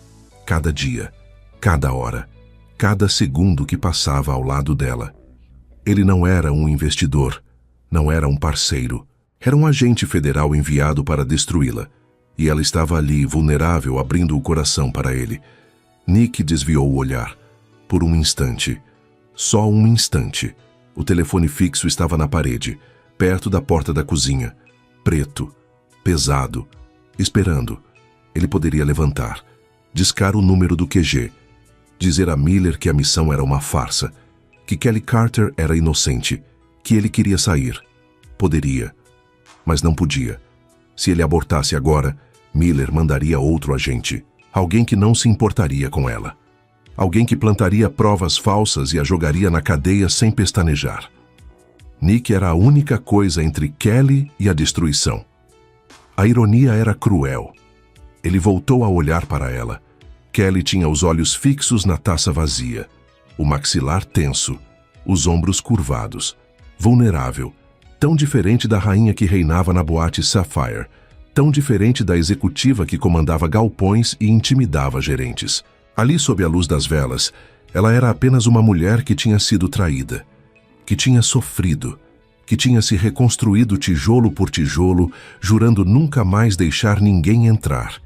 Cada dia, cada hora, cada segundo que passava ao lado dela. Ele não era um investidor, não era um parceiro. Era um agente federal enviado para destruí-la. E ela estava ali, vulnerável, abrindo o coração para ele. Nick desviou o olhar. Por um instante. Só um instante. O telefone fixo estava na parede, perto da porta da cozinha. Preto. Pesado. Esperando. Ele poderia levantar. Discar o número do QG. Dizer a Miller que a missão era uma farsa. Que Kelly Carter era inocente. Que ele queria sair. Poderia. Mas não podia. Se ele abortasse agora, Miller mandaria outro agente. Alguém que não se importaria com ela. Alguém que plantaria provas falsas e a jogaria na cadeia sem pestanejar. Nick era a única coisa entre Kelly e a destruição. A ironia era cruel. Ele voltou a olhar para ela. Kelly tinha os olhos fixos na taça vazia, o maxilar tenso, os ombros curvados, vulnerável, tão diferente da rainha que reinava na boate Sapphire, tão diferente da executiva que comandava galpões e intimidava gerentes. Ali, sob a luz das velas, ela era apenas uma mulher que tinha sido traída, que tinha sofrido, que tinha se reconstruído tijolo por tijolo, jurando nunca mais deixar ninguém entrar.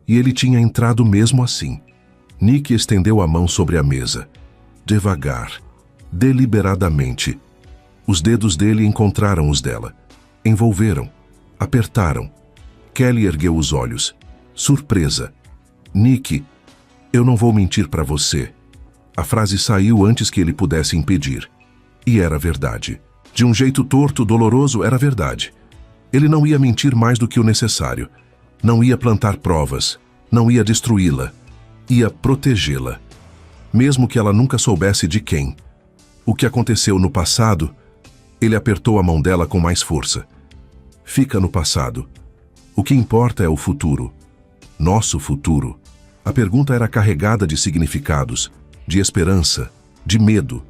E ele tinha entrado mesmo assim. Nick estendeu a mão sobre a mesa. Devagar, deliberadamente. Os dedos dele encontraram os dela. Envolveram. Apertaram. Kelly ergueu os olhos. Surpresa. Nick... Eu não vou mentir para você. A frase saiu antes que ele pudesse impedir. E era verdade. De um jeito torto, doloroso, era verdade. Ele não ia mentir mais do que o necessário. Não ia plantar provas. Não ia destruí-la. Ia protegê-la. Mesmo que ela nunca soubesse de quem. O que aconteceu no passado, ele apertou a mão dela com mais força. Fica no passado. O que importa é o futuro. Nosso futuro. A pergunta era carregada de significados, de esperança, de medo.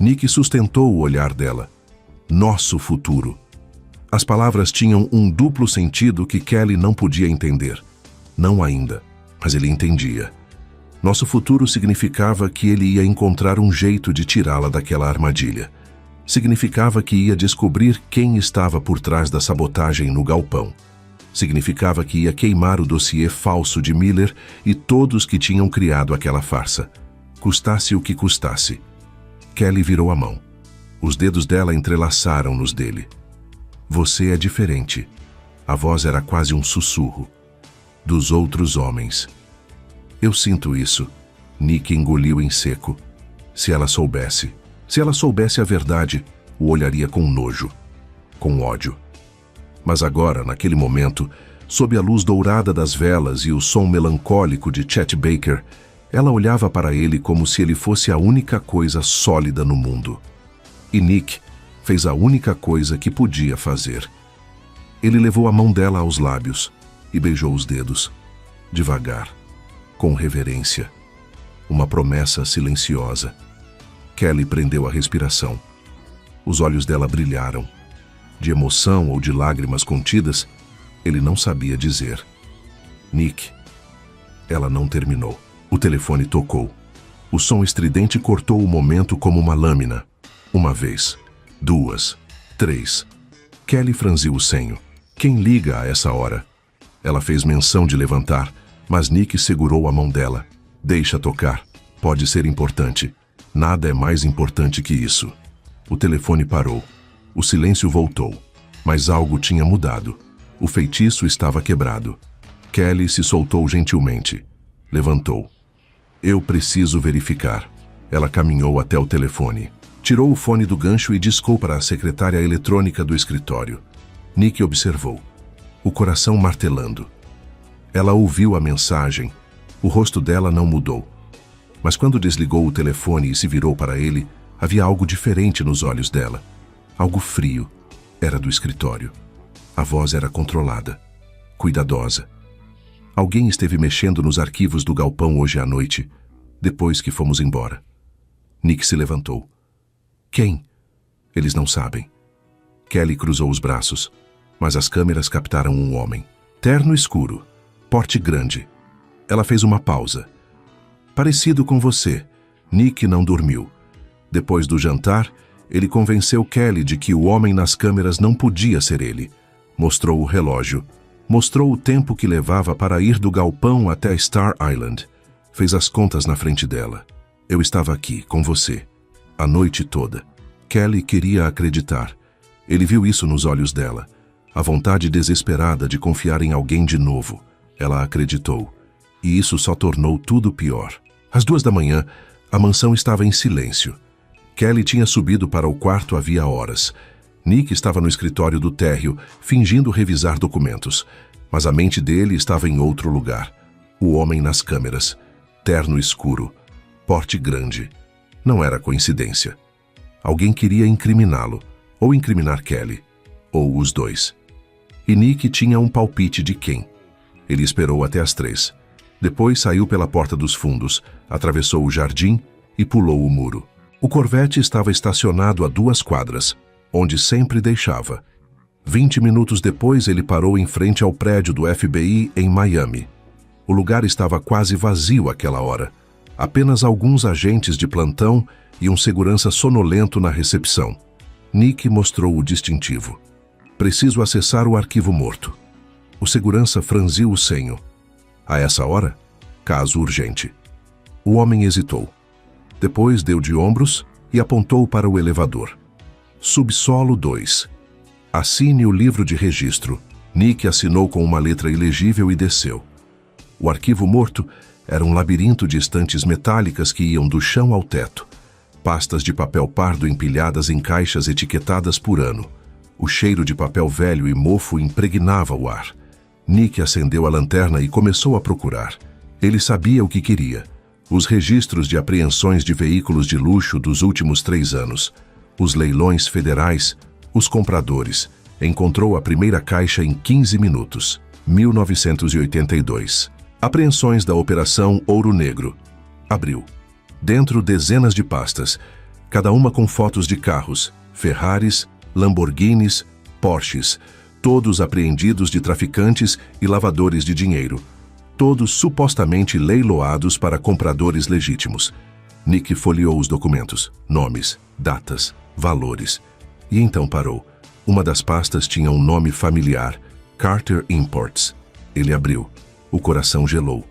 Nick sustentou o olhar dela. Nosso futuro. As palavras tinham um duplo sentido que Kelly não podia entender. Não ainda, mas ele entendia. Nosso futuro significava que ele ia encontrar um jeito de tirá-la daquela armadilha. Significava que ia descobrir quem estava por trás da sabotagem no galpão. Significava que ia queimar o dossiê falso de Miller e todos que tinham criado aquela farsa. Custasse o que custasse. Kelly virou a mão. Os dedos dela entrelaçaram nos dele. Você é diferente. A voz era quase um sussurro. Dos outros homens. Eu sinto isso. Nick engoliu em seco. Se ela soubesse a verdade, o olharia com nojo, com ódio. Mas agora, naquele momento, sob a luz dourada das velas e o som melancólico de Chet Baker, ela olhava para ele como se ele fosse a única coisa sólida no mundo. E Nick fez a única coisa que podia fazer. Ele levou a mão dela aos lábios e beijou os dedos, devagar, com reverência. Uma promessa silenciosa. Kelly prendeu a respiração. Os olhos dela brilharam. De emoção ou de lágrimas contidas, ele não sabia dizer. Nick. Ela não terminou. O telefone tocou. O som estridente cortou o momento como uma lâmina. Uma vez, 2, 3. Kelly franziu o senho. Quem liga a essa hora? Ela fez menção de levantar, mas Nick segurou a mão dela. Deixa tocar. Pode ser importante. Nada é mais importante que isso. O telefone parou. O silêncio voltou. Mas algo tinha mudado. O feitiço estava quebrado. Kelly se soltou gentilmente. Levantou. Eu preciso verificar. Ela caminhou até o telefone. Tirou o fone do gancho e discou para a secretária eletrônica do escritório. Nick observou. O coração martelando. Ela ouviu a mensagem. O rosto dela não mudou. Mas quando desligou o telefone e se virou para ele, havia algo diferente nos olhos dela. Algo frio. Era do escritório. A voz era controlada, cuidadosa. Alguém esteve mexendo nos arquivos do galpão hoje à noite, depois que fomos embora. Nick se levantou. Quem? Eles não sabem. Kelly cruzou os braços, mas as câmeras captaram um homem. Terno escuro, porte grande. Ela fez uma pausa. Parecido com você. Nick não dormiu. Depois do jantar, ele convenceu Kelly de que o homem nas câmeras não podia ser ele. Mostrou o relógio. Mostrou o tempo que levava para ir do galpão até Star Island. Fez as contas na frente dela. Eu estava aqui, com você, a noite toda. Kelly queria acreditar. Ele viu isso nos olhos dela. A vontade desesperada de confiar em alguém de novo. Ela acreditou. E isso só tornou tudo pior. Às 2 da manhã, a mansão estava em silêncio. Kelly tinha subido para o quarto havia horas. Nick estava no escritório do térreo, fingindo revisar documentos. Mas a mente dele estava em outro lugar. O homem nas câmeras. Terno escuro. Porte grande. Não era coincidência. Alguém queria incriminá-lo. Ou incriminar Kelly. Ou os dois. E Nick tinha um palpite de quem. Ele esperou até as 3. Depois saiu pela porta dos fundos, atravessou o jardim e pulou o muro. O Corvette estava estacionado a 2 quadras, onde sempre deixava. 20 minutos depois ele parou em frente ao prédio do FBI em Miami. O lugar estava quase vazio àquela hora. Apenas alguns agentes de plantão e um segurança sonolento na recepção. Nick mostrou o distintivo. Preciso acessar o arquivo morto. O segurança franziu o senho. A essa hora? Caso urgente. O homem hesitou. Depois deu de ombros e apontou para o elevador. Subsolo 2. Assine o livro de registro. Nick assinou com uma letra ilegível e desceu. O arquivo morto era um labirinto de estantes metálicas que iam do chão ao teto. Pastas de papel pardo empilhadas em caixas etiquetadas por ano. O cheiro de papel velho e mofo impregnava o ar. Nick acendeu a lanterna e começou a procurar. Ele sabia o que queria. Os registros de apreensões de veículos de luxo dos últimos 3 anos. Os leilões federais. Os compradores. Encontrou a primeira caixa em 15 minutos. 1982. Apreensões da Operação Ouro Negro. Abriu. Dentro dezenas de pastas, cada uma com fotos de carros, Ferraris, Lamborghinis, Porsches, todos apreendidos de traficantes e lavadores de dinheiro, todos supostamente leiloados para compradores legítimos. Nick folheou os documentos, nomes, datas, valores, e então parou. Uma das pastas tinha um nome familiar, Carter Imports. Ele abriu. O coração gelou.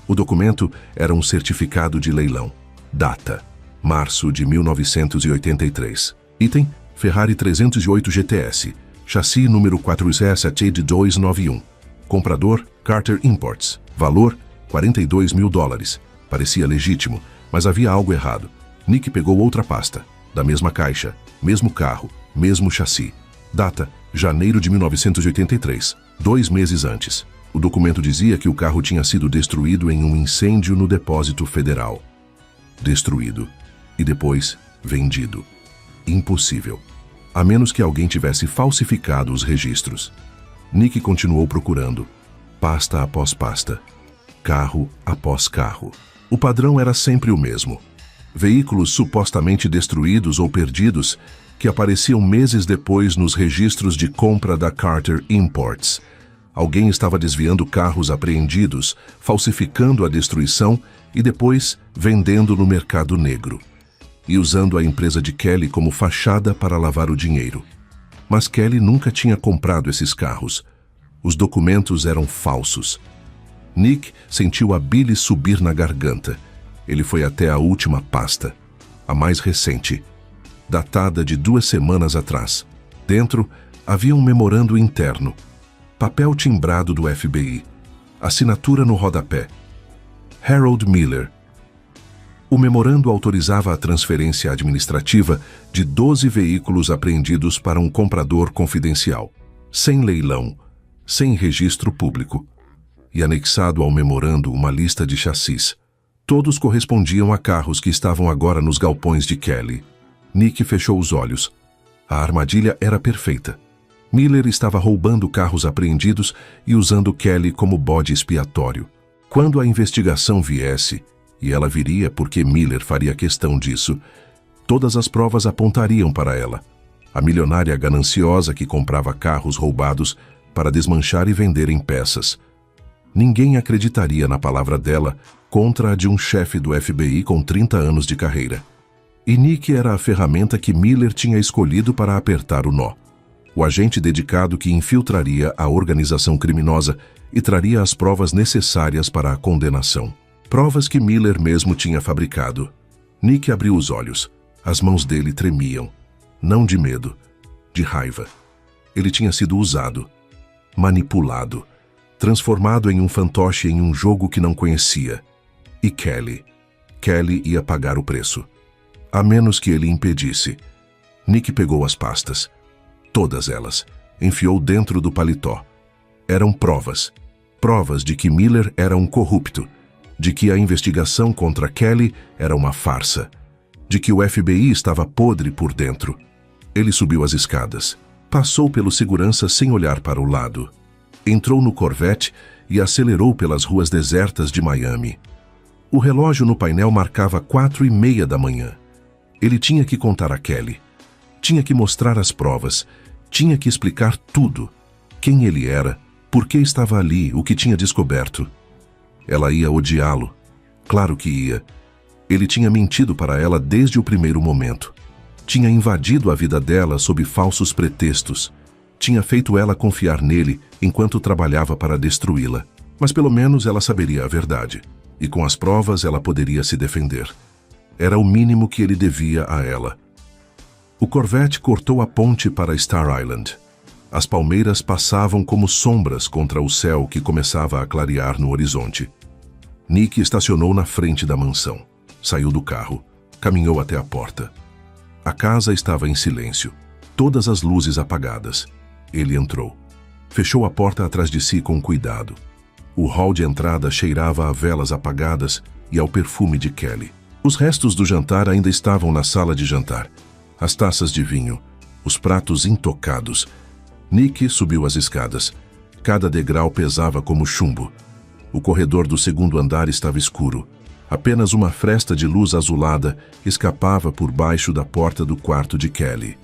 O documento era um certificado de leilão. Data: março de 1983. Item: Ferrari 308 GTS. Chassi número 4S291. Comprador: Carter Imports. Valor: $42 mil. Parecia legítimo, mas havia algo errado. Nick pegou outra pasta. Da mesma caixa, mesmo carro, mesmo chassi. Data: janeiro de 1983, 2 meses antes. O documento dizia que o carro tinha sido destruído em um incêndio no depósito federal. Destruído. E depois, vendido. Impossível. A menos que alguém tivesse falsificado os registros. Nick continuou procurando. Pasta após pasta. Carro após carro. O padrão era sempre o mesmo. Veículos supostamente destruídos ou perdidos que apareciam meses depois nos registros de compra da Carter Imports. Alguém estava desviando carros apreendidos, falsificando a destruição e depois vendendo no mercado negro. E usando a empresa de Kelly como fachada para lavar o dinheiro. Mas Kelly nunca tinha comprado esses carros. Os documentos eram falsos. Nick sentiu a bile subir na garganta. Ele foi até a última pasta, a mais recente, datada de 2 semanas atrás. Dentro, havia um memorando interno. Papel timbrado do FBI. Assinatura no rodapé. Harold Miller. O memorando autorizava a transferência administrativa de 12 veículos apreendidos para um comprador confidencial, sem leilão, sem registro público. E anexado ao memorando uma lista de chassis. Todos correspondiam a carros que estavam agora nos galpões de Kelly. Nick fechou os olhos. A armadilha era perfeita. Miller estava roubando carros apreendidos e usando Kelly como bode expiatório. Quando a investigação viesse, e ela viria porque Miller faria questão disso, todas as provas apontariam para ela. A milionária gananciosa que comprava carros roubados para desmanchar e vender em peças. Ninguém acreditaria na palavra dela contra a de um chefe do FBI com 30 anos de carreira. E Nick era a ferramenta que Miller tinha escolhido para apertar o nó. O agente dedicado que infiltraria a organização criminosa e traria as provas necessárias para a condenação. Provas que Miller mesmo tinha fabricado. Nick abriu os olhos. As mãos dele tremiam. Não de medo, de raiva. Ele tinha sido usado, manipulado, transformado em um fantoche em um jogo que não conhecia. E Kelly ia pagar o preço. A menos que ele impedisse. Nick pegou as pastas. Todas elas. Enfiou dentro do paletó. Eram provas. Provas de que Miller era um corrupto. De que a investigação contra Kelly era uma farsa. De que o FBI estava podre por dentro. Ele subiu as escadas. Passou pelo segurança sem olhar para o lado. Entrou no Corvette e acelerou pelas ruas desertas de Miami. O relógio no painel marcava 4:30 da manhã. Ele tinha que contar a Kelly. Tinha que mostrar as provas. Tinha que explicar tudo. Quem ele era, por que estava ali, o que tinha descoberto. Ela ia odiá-lo. Claro que ia. Ele tinha mentido para ela desde o primeiro momento. Tinha invadido a vida dela sob falsos pretextos. Tinha feito ela confiar nele enquanto trabalhava para destruí-la. Mas pelo menos ela saberia a verdade. E com as provas ela poderia se defender. Era o mínimo que ele devia a ela. O Corvette cortou a ponte para Star Island. As palmeiras passavam como sombras contra o céu que começava a clarear no horizonte. Nick estacionou na frente da mansão. Saiu do carro. Caminhou até a porta. A casa estava em silêncio. Todas as luzes apagadas. Ele entrou. Fechou a porta atrás de si com cuidado. O hall de entrada cheirava a velas apagadas e ao perfume de Kelly. Os restos do jantar ainda estavam na sala de jantar. As taças de vinho, os pratos intocados. Nick subiu as escadas. Cada degrau pesava como chumbo. O corredor do segundo andar estava escuro. Apenas uma fresta de luz azulada escapava por baixo da porta do quarto de Kelly.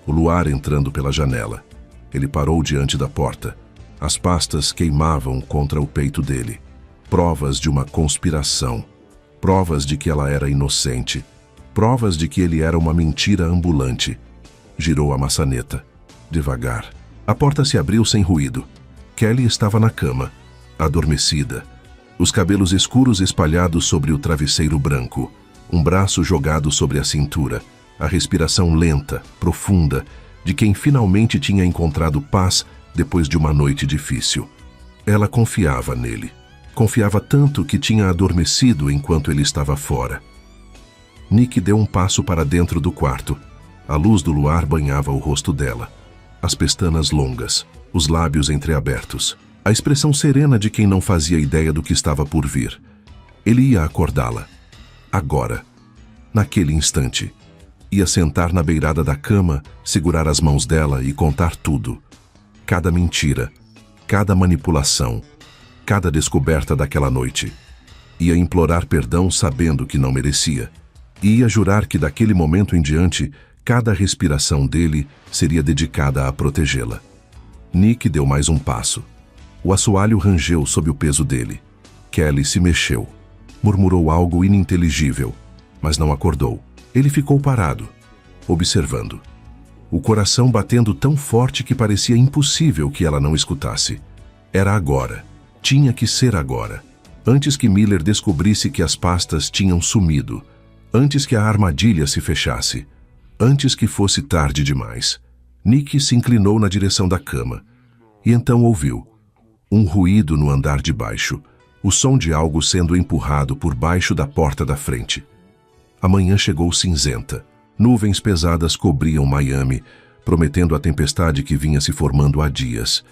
O luar entrando pela janela. Ele parou diante da porta. As pastas queimavam contra o peito dele. Provas de uma conspiração. Provas de que ela era inocente. Provas de que ele era uma mentira ambulante. Girou a maçaneta. Devagar. A porta se abriu sem ruído. Kelly estava na cama, adormecida. Os cabelos escuros espalhados sobre o travesseiro branco, um braço jogado sobre a cintura, a respiração lenta, profunda, de quem finalmente tinha encontrado paz depois de uma noite difícil. Ela confiava nele. Confiava tanto que tinha adormecido enquanto ele estava fora. Nick deu um passo para dentro do quarto. A luz do luar banhava o rosto dela. As pestanas longas, os lábios entreabertos. A expressão serena de quem não fazia ideia do que estava por vir. Ele ia acordá-la. Agora. Naquele instante. Ia sentar na beirada da cama, segurar as mãos dela e contar tudo. Cada mentira, cada manipulação, cada descoberta daquela noite. Ia implorar perdão sabendo que não merecia. E ia jurar que daquele momento em diante, cada respiração dele seria dedicada a protegê-la. Nick deu mais um passo. O assoalho rangeu sob o peso dele. Kelly se mexeu. Murmurou algo ininteligível, mas não acordou. Ele ficou parado, observando. O coração batendo tão forte que parecia impossível que ela não escutasse. Era agora. Tinha que ser agora. Antes que Miller descobrisse que as pastas tinham sumido. Antes que a armadilha se fechasse. Antes que fosse tarde demais. Nick se inclinou na direção da cama. E então ouviu. Um ruído no andar de baixo. O som de algo sendo empurrado por baixo da porta da frente. A manhã chegou cinzenta. Nuvens pesadas cobriam Miami, prometendo a tempestade que vinha se formando há dias.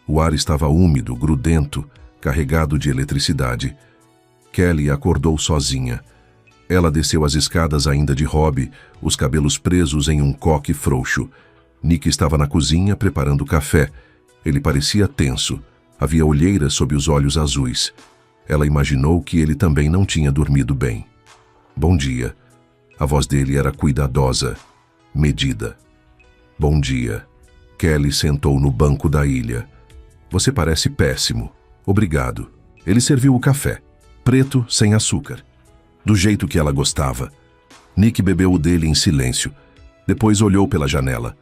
O ar estava úmido, grudento, carregado de eletricidade. Kelly acordou sozinha. Ela desceu as escadas ainda de hobby, os cabelos presos em um coque frouxo. Nick estava na cozinha preparando café. Ele parecia tenso. Havia olheiras sob os olhos azuis. Ela imaginou que ele também não tinha dormido bem. Bom dia. A voz dele era cuidadosa, medida. Bom dia. Kelly sentou no banco da ilha. Você parece péssimo. Obrigado. Ele serviu o café. Preto, sem açúcar. Do jeito que ela gostava. Nick bebeu o dele em silêncio. Depois olhou pela janela.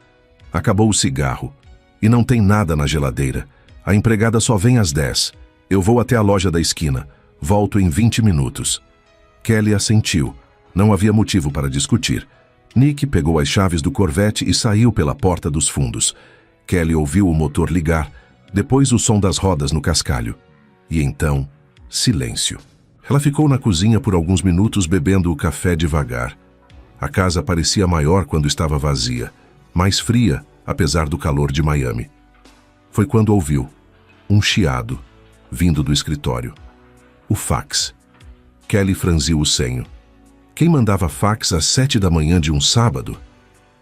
Acabou o cigarro. E não tem nada na geladeira. A empregada só vem às 10. Eu vou até a loja da esquina. Volto em 20 minutos. Kelly assentiu. Não havia motivo para discutir. Nick pegou as chaves do Corvette e saiu pela porta dos fundos. Kelly ouviu o motor ligar, depois o som das rodas no cascalho. E então, silêncio. Ela ficou na cozinha por alguns minutos bebendo o café devagar. A casa parecia maior quando estava vazia, mais fria, apesar do calor de Miami. Foi quando ouviu um chiado, vindo do escritório. O fax. Kelly franziu o senho. Quem mandava fax às 7 da manhã de um sábado?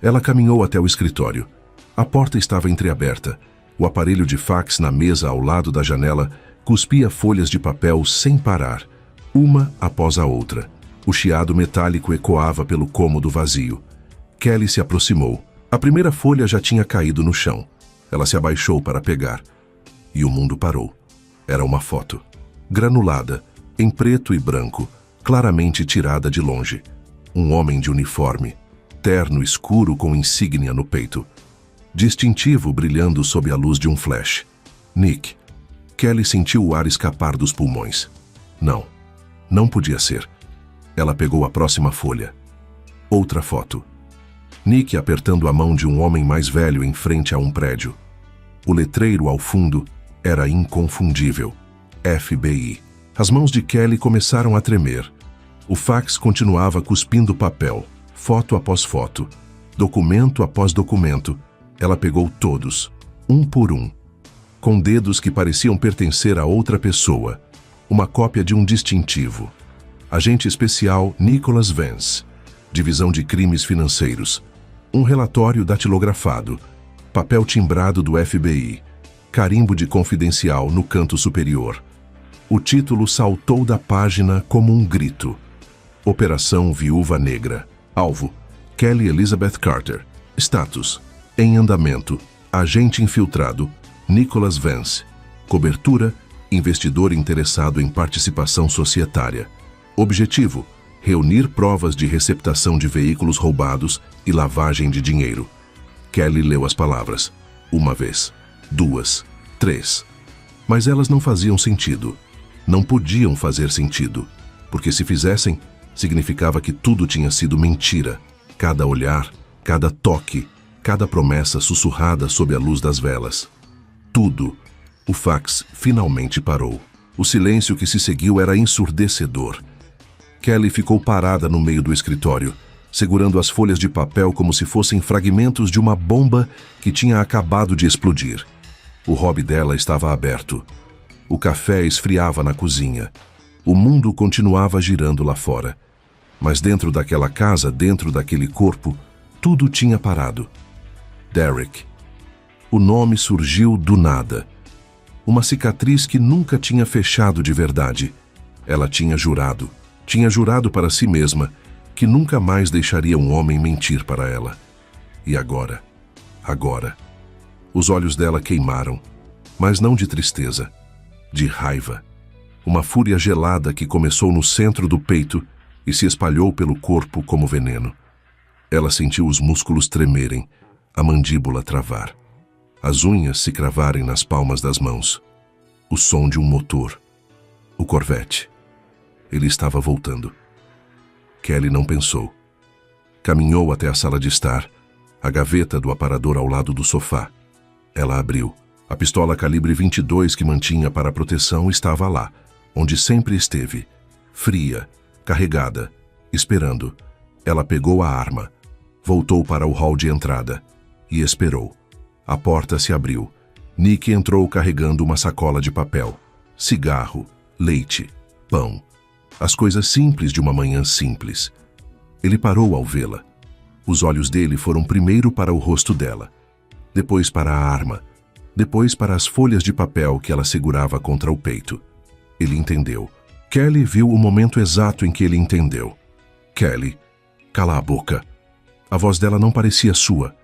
Ela caminhou até o escritório. A porta estava entreaberta. O aparelho de fax na mesa ao lado da janela cuspia folhas de papel sem parar, uma após a outra. O chiado metálico ecoava pelo cômodo vazio. Kelly se aproximou. A primeira folha já tinha caído no chão. Ela se abaixou para pegar. E o mundo parou. Era uma foto. Granulada, em preto e branco, claramente tirada de longe. Um homem de uniforme, terno escuro com insígnia no peito. Distintivo brilhando sob a luz de um flash. Nick. Kelly sentiu o ar escapar dos pulmões. Não. Não podia ser. Ela pegou a próxima folha. Outra foto. Nick apertando a mão de um homem mais velho em frente a um prédio. O letreiro ao fundo era inconfundível. FBI. As mãos de Kelly começaram a tremer. O fax continuava cuspindo papel, foto após foto, documento após documento. Ela pegou todos, um por um, com dedos que pareciam pertencer a outra pessoa. Uma cópia de um distintivo. Agente especial Nicholas Vance. Divisão de Crimes Financeiros. Um relatório datilografado. Papel timbrado do FBI. Carimbo de confidencial no canto superior. O título saltou da página como um grito. Operação Viúva Negra. Alvo: Kelly Elizabeth Carter. Status: em andamento. Agente infiltrado: Nicholas Vance. Cobertura: investidor interessado em participação societária. Objetivo: reunir provas de receptação de veículos roubados e lavagem de dinheiro. Kelly leu as palavras. Uma vez, duas, três. Mas elas não faziam sentido. Não podiam fazer sentido, porque se fizessem, significava que tudo tinha sido mentira. Cada olhar, cada toque, cada promessa sussurrada sob a luz das velas. Tudo. O fax finalmente parou. O silêncio que se seguiu era ensurdecedor. Kelly ficou parada no meio do escritório, segurando as folhas de papel como se fossem fragmentos de uma bomba que tinha acabado de explodir. O hobby dela estava aberto. O café esfriava na cozinha. O mundo continuava girando lá fora. Mas dentro daquela casa, dentro daquele corpo, tudo tinha parado. Derek. O nome surgiu do nada. Uma cicatriz que nunca tinha fechado de verdade. Ela tinha jurado para si mesma, que nunca mais deixaria um homem mentir para ela. E agora? Os olhos dela queimaram, mas não de tristeza, de raiva. Uma fúria gelada que começou no centro do peito e se espalhou pelo corpo como veneno. Ela sentiu os músculos tremerem, a mandíbula travar. As unhas se cravarem nas palmas das mãos. O som de um motor. O Corvette. Ele estava voltando. Kelly não pensou. Caminhou até a sala de estar, a gaveta do aparador ao lado do sofá. Ela abriu. A pistola calibre 22 que mantinha para proteção estava lá, onde sempre esteve. Fria, carregada, esperando. Ela pegou a arma, voltou para o hall de entrada e esperou. A porta se abriu. Nick entrou carregando uma sacola de papel. Cigarro, leite, pão. As coisas simples de uma manhã simples. Ele parou ao vê-la. Os olhos dele foram primeiro para o rosto dela, depois para a arma, depois para as folhas de papel que ela segurava contra o peito. Ele entendeu. Kelly viu o momento exato em que ele entendeu. Kelly, cala a boca. A voz dela não parecia sua.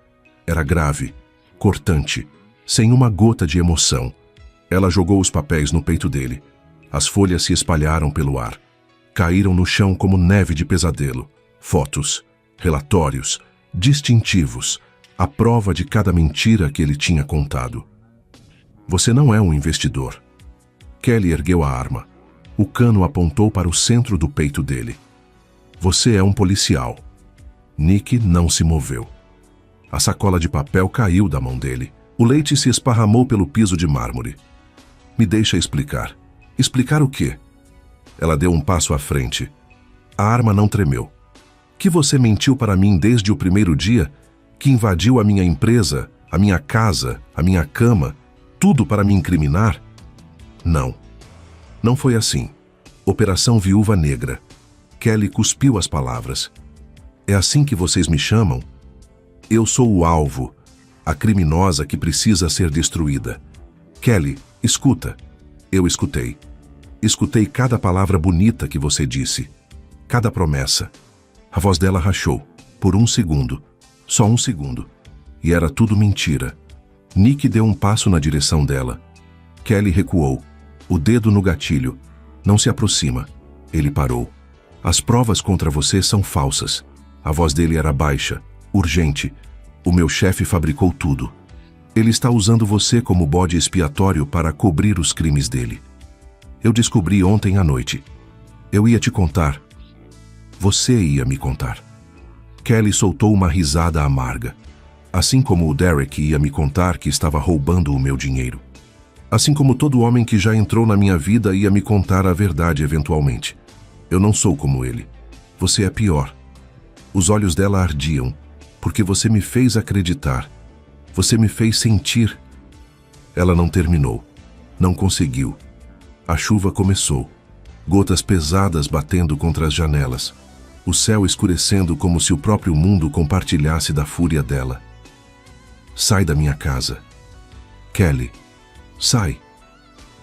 Era grave, cortante, sem uma gota de emoção. Ela jogou os papéis no peito dele. As folhas se espalharam pelo ar. Caíram no chão como neve de pesadelo. Fotos, relatórios, distintivos, a prova de cada mentira que ele tinha contado. Você não é um investidor. Kelly ergueu a arma. O cano apontou para o centro do peito dele. Você é um policial. Nick não se moveu. A sacola de papel caiu da mão dele. O leite se esparramou pelo piso de mármore. Me deixa explicar. Explicar o quê? Ela deu um passo à frente. A arma não tremeu. Que você mentiu para mim desde o primeiro dia? Que invadiu a minha empresa, a minha casa, a minha cama, tudo para me incriminar? Não. Não foi assim. Operação Viúva Negra. Kelly cuspiu as palavras. É assim que vocês me chamam? Eu sou o alvo, a criminosa que precisa ser destruída. Kelly, escuta. Eu escutei. Escutei cada palavra bonita que você disse. Cada promessa. A voz dela rachou. Por um segundo. Só um segundo. E era tudo mentira. Nick deu um passo na direção dela. Kelly recuou. O dedo no gatilho. Não se aproxima. Ele parou. As provas contra você são falsas. A voz dele era baixa, urgente. O meu chefe fabricou tudo. Ele está usando você como bode expiatório para cobrir os crimes dele. Eu descobri ontem à noite. Eu ia te contar. Você ia me contar. Kelly soltou uma risada amarga. Assim como o Derek ia me contar que estava roubando o meu dinheiro. Assim como todo homem que já entrou na minha vida ia me contar a verdade eventualmente. Eu não sou como ele. Você é pior. Os olhos dela ardiam, porque você me fez acreditar. Você me fez sentir. Ela não terminou. Não conseguiu. A chuva começou. Gotas pesadas batendo contra as janelas. O céu escurecendo como se o próprio mundo compartilhasse da fúria dela. Sai da minha casa. Kelly, sai.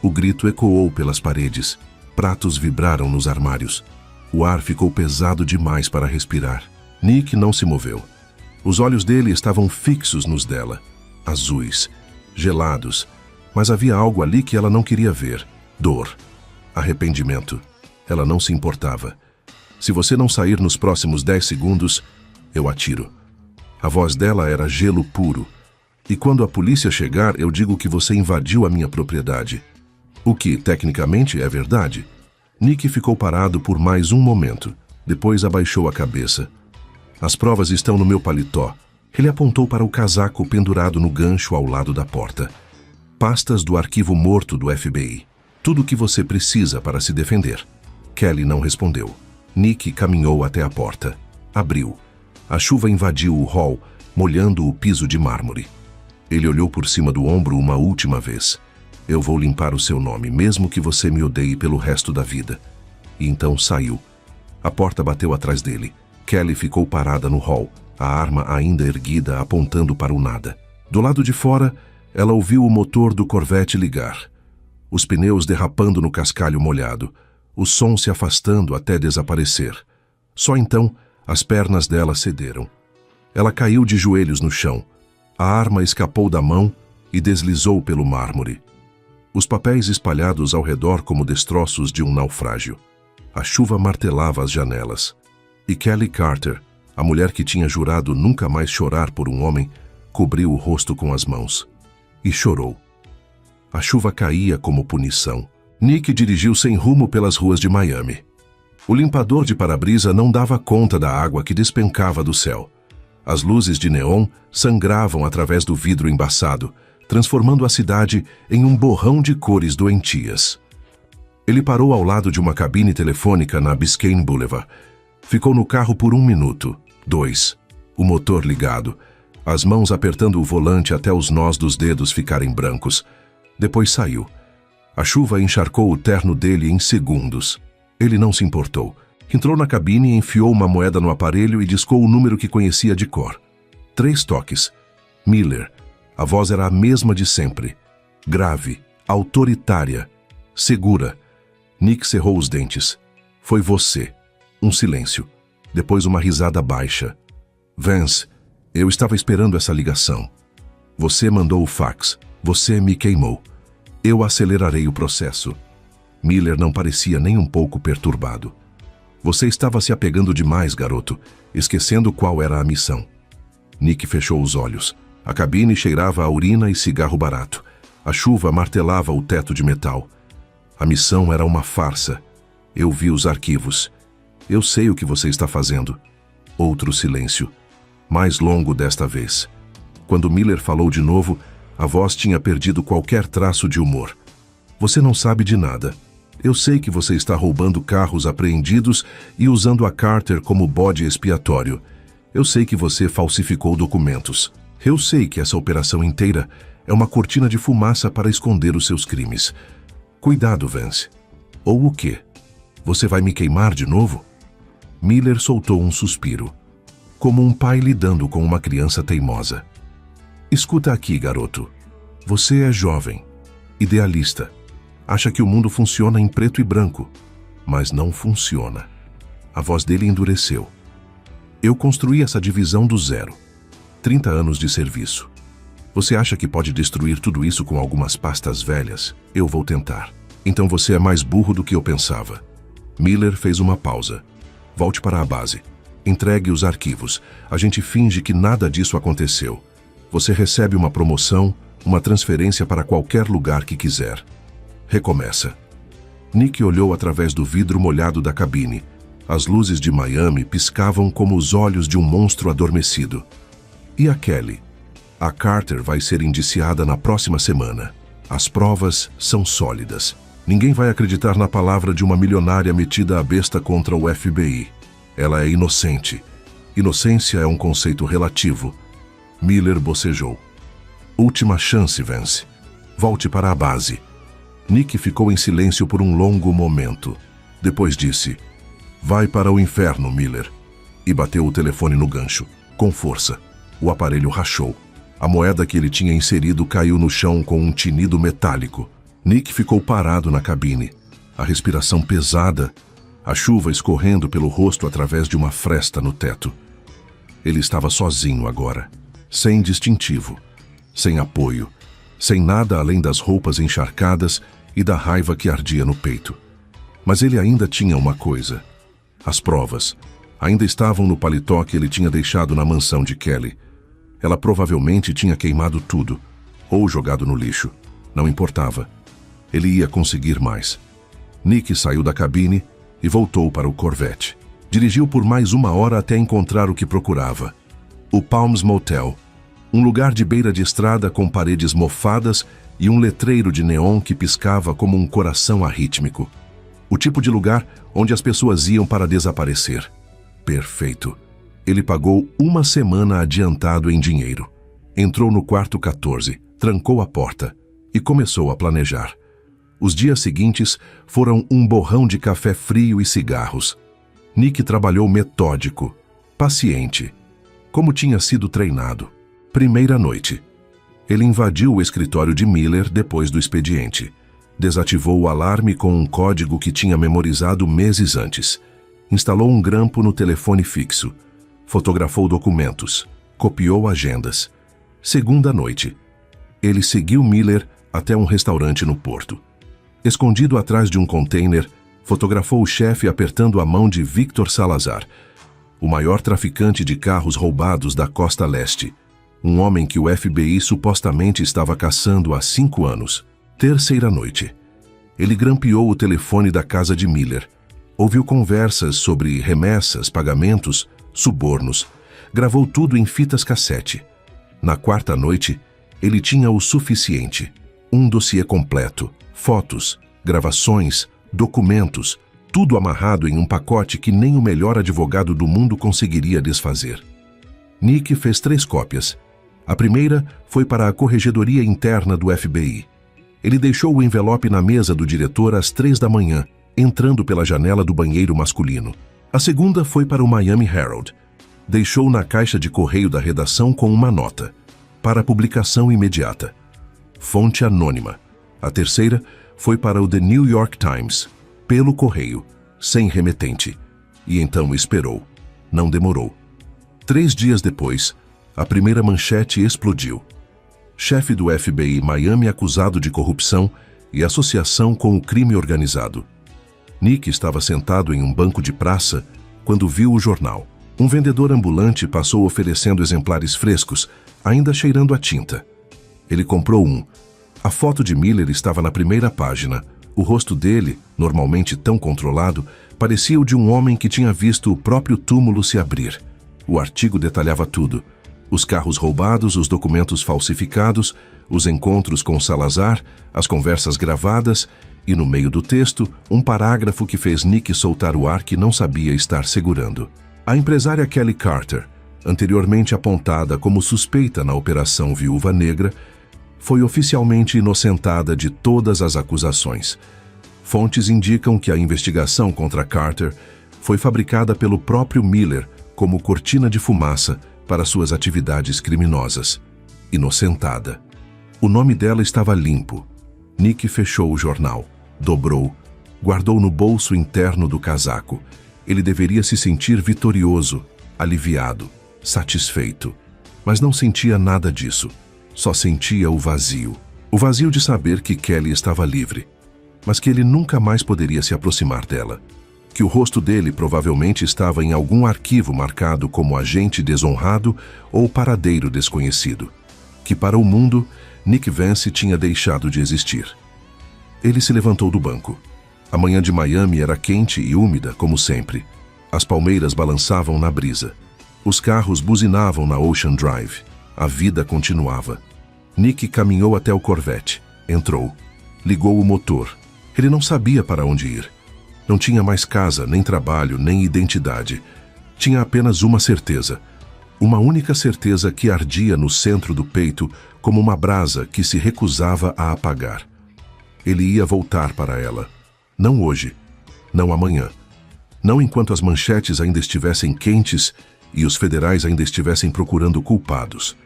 O grito ecoou pelas paredes. Pratos vibraram nos armários. O ar ficou pesado demais para respirar. Nick não se moveu. Os olhos dele estavam fixos nos dela. Azuis, gelados. Mas havia algo ali que ela não queria ver. Dor. Arrependimento. Ela não se importava. Se você não sair nos próximos 10 segundos, eu atiro. A voz dela era gelo puro. E quando a polícia chegar, eu digo que você invadiu a minha propriedade. O que, tecnicamente, é verdade. Nick ficou parado por mais um momento. Depois abaixou a cabeça. As provas estão no meu paletó. Ele apontou para o casaco pendurado no gancho ao lado da porta. Pastas do arquivo morto do FBI. Tudo o que você precisa para se defender. Kelly não respondeu. Nick caminhou até a porta. Abriu. A chuva invadiu o hall, molhando o piso de mármore. Ele olhou por cima do ombro uma última vez. Eu vou limpar o seu nome, mesmo que você me odeie pelo resto da vida. E então saiu. A porta bateu atrás dele. Kelly ficou parada no hall, a arma ainda erguida, apontando para o nada. Do lado de fora, ela ouviu o motor do Corvette ligar. Os pneus derrapando no cascalho molhado. O som se afastando até desaparecer. Só então, as pernas dela cederam. Ela caiu de joelhos no chão. A arma escapou da mão e deslizou pelo mármore. Os papéis espalhados ao redor como destroços de um naufrágio. A chuva martelava as janelas. E Kelly Carter, a mulher que tinha jurado nunca mais chorar por um homem, cobriu o rosto com as mãos. E chorou. A chuva caía como punição. Nick dirigiu sem rumo pelas ruas de Miami. O limpador de para-brisa não dava conta da água que despencava do céu. As luzes de neon sangravam através do vidro embaçado, transformando a cidade em um borrão de cores doentias. Ele parou ao lado de uma cabine telefônica na Biscayne Boulevard. Ficou no carro por 1 minuto, 2, o motor ligado, as mãos apertando o volante até os nós dos dedos ficarem brancos. Depois saiu. A chuva encharcou o terno dele em segundos. Ele não se importou. Entrou na cabine, enfiou uma moeda no aparelho e discou o número que conhecia de cor. 3 toques. Miller. A voz era a mesma de sempre. Grave, autoritária, segura. Nick cerrou os dentes. Foi você. Um silêncio. Depois uma risada baixa. Vance, eu estava esperando essa ligação. Você mandou o fax. Você me queimou. Eu acelerarei o processo. Miller não parecia nem um pouco perturbado. Você estava se apegando demais, garoto, esquecendo qual era a missão. Nick fechou os olhos. A cabine cheirava a urina e cigarro barato. A chuva martelava o teto de metal. A missão era uma farsa. Eu vi os arquivos. Eu sei o que você está fazendo. Outro silêncio. Mais longo desta vez. Quando Miller falou de novo, a voz tinha perdido qualquer traço de humor. Você não sabe de nada. Eu sei que você está roubando carros apreendidos e usando a Carter como bode expiatório. Eu sei que você falsificou documentos. Eu sei que essa operação inteira é uma cortina de fumaça para esconder os seus crimes. Cuidado, Vance. Ou o quê? Você vai me queimar de novo? Miller soltou um suspiro, como um pai lidando com uma criança teimosa. Escuta aqui, garoto. Você é jovem, idealista. Acha que o mundo funciona em preto e branco, mas não funciona. A voz dele endureceu. Eu construí essa divisão do zero. 30 anos de serviço. Você acha que pode destruir tudo isso com algumas pastas velhas? Eu vou tentar. Então você é mais burro do que eu pensava. Miller fez uma pausa. Volte para a base. Entregue os arquivos. A gente finge que nada disso aconteceu. Você recebe uma promoção, uma transferência para qualquer lugar que quiser. Recomeça. Nick olhou através do vidro molhado da cabine. As luzes de Miami piscavam como os olhos de um monstro adormecido. E a Kelly? A Carter vai ser indiciada na próxima semana. As provas são sólidas. Ninguém vai acreditar na palavra de uma milionária metida à besta contra o FBI. Ela é inocente. Inocência é um conceito relativo. Miller bocejou. Última chance, Vance. Volte para a base. Nick ficou em silêncio por um longo momento. Depois disse, vai para o inferno, Miller. E bateu o telefone no gancho, com força. O aparelho rachou. A moeda que ele tinha inserido caiu no chão com um tinido metálico. Nick ficou parado na cabine, a respiração pesada, a chuva escorrendo pelo rosto através de uma fresta no teto. Ele estava sozinho agora, sem distintivo, sem apoio, sem nada além das roupas encharcadas e da raiva que ardia no peito. Mas ele ainda tinha uma coisa. As provas ainda estavam no paletó que ele tinha deixado na mansão de Kelly. Ela provavelmente tinha queimado tudo, ou jogado no lixo. Não importava. Ele ia conseguir mais. Nick saiu da cabine e voltou para o Corvette. Dirigiu por mais 1 hora até encontrar o que procurava. O Palms Motel, um lugar de beira de estrada com paredes mofadas e um letreiro de neon que piscava como um coração arrítmico. O tipo de lugar onde as pessoas iam para desaparecer. Perfeito. Ele pagou 1 semana adiantado em dinheiro. Entrou no quarto 14, trancou a porta e começou a planejar. Os dias seguintes foram um borrão de café frio e cigarros. Nick trabalhou metódico, paciente, como tinha sido treinado. Primeira noite. Ele invadiu o escritório de Miller depois do expediente. Desativou o alarme com um código que tinha memorizado meses antes. Instalou um grampo no telefone fixo. Fotografou documentos. Copiou agendas. Segunda noite. Ele seguiu Miller até um restaurante no porto. Escondido atrás de um container, fotografou o chefe apertando a mão de Victor Salazar, o maior traficante de carros roubados da costa leste. Um homem que o FBI supostamente estava caçando há 5 anos. Terceira noite. Ele grampeou o telefone da casa de Miller. Ouviu conversas sobre remessas, pagamentos, subornos. Gravou tudo em fitas cassete. Na quarta noite, ele tinha o suficiente. Um dossiê completo, fotos, gravações, documentos, tudo amarrado em um pacote que nem o melhor advogado do mundo conseguiria desfazer. Nick fez 3 cópias. A primeira foi para a corregedoria interna do FBI. Ele deixou o envelope na mesa do diretor às 3 da manhã, entrando pela janela do banheiro masculino. A segunda foi para o Miami Herald. Deixou na caixa de correio da redação com uma nota, para publicação imediata. Fonte anônima. A terceira foi para o The New York Times, pelo correio, sem remetente. E então esperou. Não demorou. 3 dias depois, a primeira manchete explodiu. Chefe do FBI Miami acusado de corrupção e associação com o crime organizado. Nick estava sentado em um banco de praça quando viu o jornal. Um vendedor ambulante passou oferecendo exemplares frescos, ainda cheirando a tinta. Ele comprou um. A foto de Miller estava na primeira página. O rosto dele, normalmente tão controlado, parecia o de um homem que tinha visto o próprio túmulo se abrir. O artigo detalhava tudo. Os carros roubados, os documentos falsificados, os encontros com Salazar, as conversas gravadas e, no meio do texto, um parágrafo que fez Nick soltar o ar que não sabia estar segurando. A empresária Kelly Carter, anteriormente apontada como suspeita na Operação Viúva Negra, foi oficialmente inocentada de todas as acusações. Fontes indicam que a investigação contra Carter foi fabricada pelo próprio Miller como cortina de fumaça para suas atividades criminosas. Inocentada. O nome dela estava limpo. Nick fechou o jornal, dobrou, guardou no bolso interno do casaco. Ele deveria se sentir vitorioso, aliviado, satisfeito. Mas não sentia nada disso. Só sentia o vazio. O vazio de saber que Kelly estava livre, mas que ele nunca mais poderia se aproximar dela. Que o rosto dele provavelmente estava em algum arquivo marcado como agente desonrado ou paradeiro desconhecido. Que para o mundo, Nick Vance tinha deixado de existir. Ele se levantou do banco. A manhã de Miami era quente e úmida, como sempre. As palmeiras balançavam na brisa. Os carros buzinavam na Ocean Drive. A vida continuava. Nick caminhou até o Corvette. Entrou. Ligou o motor. Ele não sabia para onde ir. Não tinha mais casa, nem trabalho, nem identidade. Tinha apenas uma certeza. Uma única certeza que ardia no centro do peito como uma brasa que se recusava a apagar. Ele ia voltar para ela. Não hoje. Não amanhã. Não enquanto as manchetes ainda estivessem quentes e os federais ainda estivessem procurando culpados.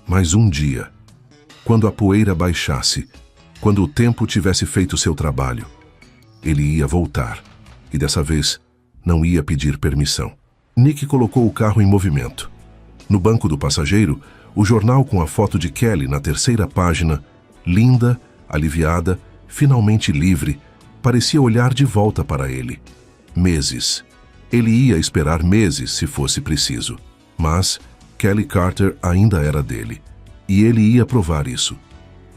Mas um dia, quando a poeira baixasse, quando o tempo tivesse feito seu trabalho, ele ia voltar. E dessa vez, não ia pedir permissão. Nick colocou o carro em movimento. No banco do passageiro, o jornal com a foto de Kelly na terceira página, linda, aliviada, finalmente livre, parecia olhar de volta para ele. Meses. Ele ia esperar meses se fosse preciso. Mas Kelly Carter ainda era dele. E ele ia provar isso.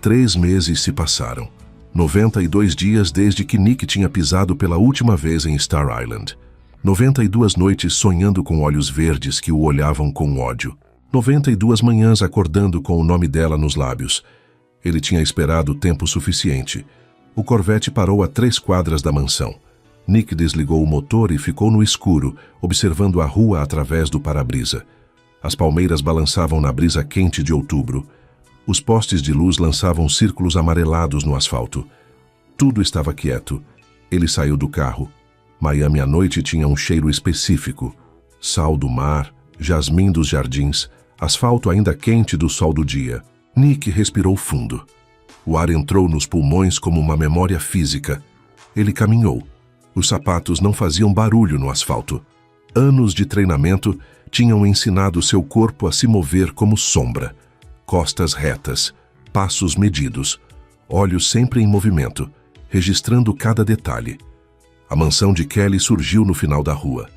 3 meses se passaram. 92 dias desde que Nick tinha pisado pela última vez em Star Island. 92 noites sonhando com olhos verdes que o olhavam com ódio. 92 manhãs acordando com o nome dela nos lábios. Ele tinha esperado tempo suficiente. O Corvette parou a 3 quadras da mansão. Nick desligou o motor e ficou no escuro, observando a rua através do para-brisa. As palmeiras balançavam na brisa quente de outubro. Os postes de luz lançavam círculos amarelados no asfalto. Tudo estava quieto. Ele saiu do carro. Miami à noite tinha um cheiro específico. Sal do mar, jasmim dos jardins, asfalto ainda quente do sol do dia. Nick respirou fundo. O ar entrou nos pulmões como uma memória física. Ele caminhou. Os sapatos não faziam barulho no asfalto. Anos de treinamento tinham ensinado seu corpo a se mover como sombra. Costas retas, passos medidos, olhos sempre em movimento, registrando cada detalhe. A mansão de Kelly surgiu no final da rua.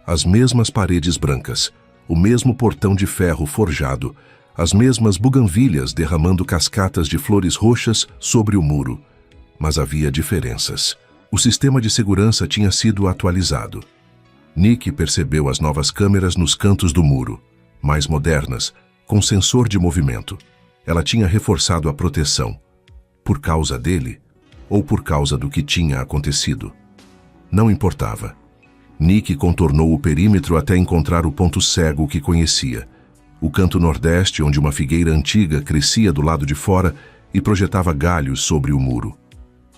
As mesmas paredes brancas, o mesmo portão de ferro forjado, as mesmas buganvílias derramando cascatas de flores roxas sobre o muro. Mas havia diferenças. O sistema de segurança tinha sido atualizado. Nick percebeu as novas câmeras nos cantos do muro, mais modernas, com sensor de movimento. Ela tinha reforçado a proteção. Por causa dele ou por causa do que tinha acontecido? Não importava. Nick contornou o perímetro até encontrar o ponto cego que conhecia. O canto nordeste, onde uma figueira antiga crescia do lado de fora e projetava galhos sobre o muro.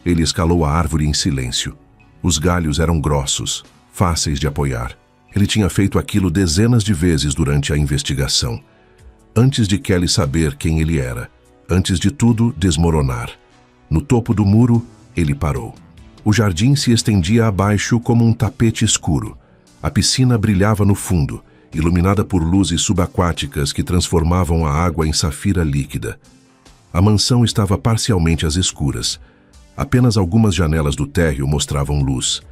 Ele escalou a árvore em silêncio. Os galhos eram grossos, fáceis de apoiar. Ele tinha feito aquilo dezenas de vezes durante a investigação. Antes de Kelly saber quem ele era, antes de tudo desmoronar. No topo do muro, ele parou. O jardim se estendia abaixo como um tapete escuro. A piscina brilhava no fundo, iluminada por luzes subaquáticas que transformavam a água em safira líquida. A mansão estava parcialmente às escuras. Apenas algumas janelas do térreo mostravam luz.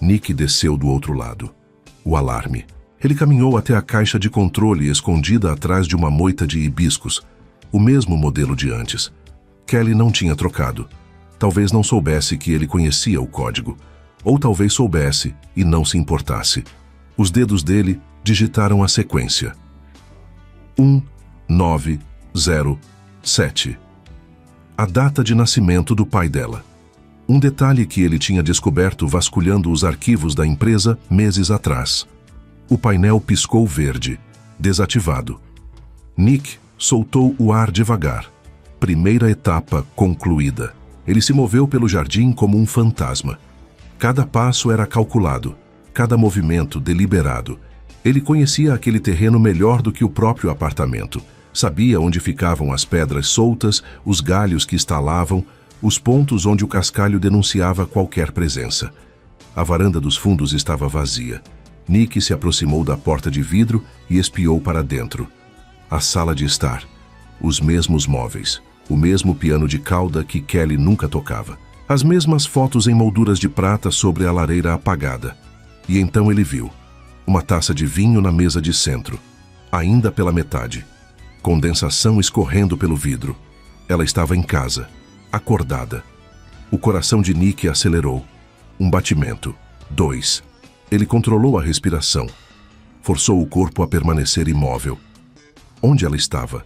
Nick desceu do outro lado. O alarme. Ele caminhou até a caixa de controle escondida atrás de uma moita de hibiscos, o mesmo modelo de antes. Kelly não tinha trocado. Talvez não soubesse que ele conhecia o código. Ou talvez soubesse e não se importasse. Os dedos dele digitaram a sequência. 1907. A data de nascimento do pai dela. Um detalhe que ele tinha descoberto vasculhando os arquivos da empresa meses atrás. O painel piscou verde, desativado. Nick soltou o ar devagar. Primeira etapa concluída. Ele se moveu pelo jardim como um fantasma. Cada passo era calculado, cada movimento deliberado. Ele conhecia aquele terreno melhor do que o próprio apartamento. Sabia onde ficavam as pedras soltas, os galhos que estalavam, os pontos onde o cascalho denunciava qualquer presença. A varanda dos fundos estava vazia. Nick se aproximou da porta de vidro e espiou para dentro. A sala de estar. Os mesmos móveis. O mesmo piano de cauda que Kelly nunca tocava. As mesmas fotos em molduras de prata sobre a lareira apagada. E então ele viu. Uma taça de vinho na mesa de centro. Ainda pela metade. Condensação escorrendo pelo vidro. Ela estava em casa. Acordada. O coração de Nick acelerou. Um batimento. 2. Ele controlou a respiração. Forçou o corpo a permanecer imóvel. Onde ela estava?